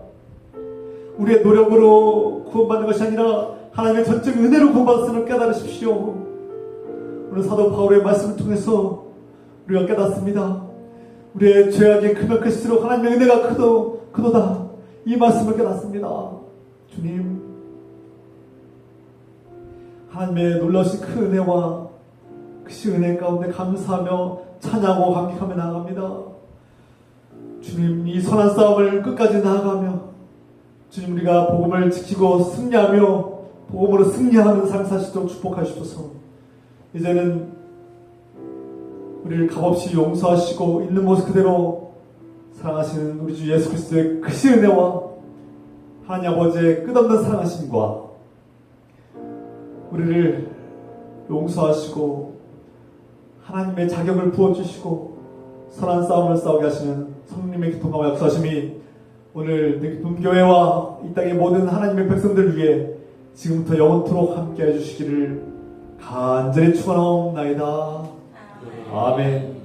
우리의 노력으로 구원받는 것이 아니라 하나님의 전적 은혜로 구원받았음을 깨달으십시오. 오늘 사도 바울의 말씀을 통해서 우리가 깨닫습니다. 우리의 죄악이 크면 클수록 하나님의 은혜가 크도다. 이 말씀을 깨닫습니다. 주님, 하나님의 놀라우신 큰 은혜와 그 은혜 가운데 감사하며 찬양하고 감격하며 나아갑니다. 주님, 이 선한 싸움을 끝까지 나아가며 주님, 우리가 복음을 지키고 승리하며 복음으로 승리하는 삶 사시도록 축복하시옵소서. 이제는 우리를 값없이 용서하시고 있는 모습 그대로 사랑하시는 우리 주 예수 그리스도의 크신 은혜와 하나님 아버지의 끝없는 사랑하심과 우리를 용서하시고 하나님의 자격을 부어주시고 선한 싸움을 싸우게 하시는 성령님의 기통과 역사하심이 오늘 기쁨교회와 이 땅의 모든 하나님의 백성들을 위해 지금부터 영원토록 함께 해주시기를 간절히 축원하옵나이다. 아멘.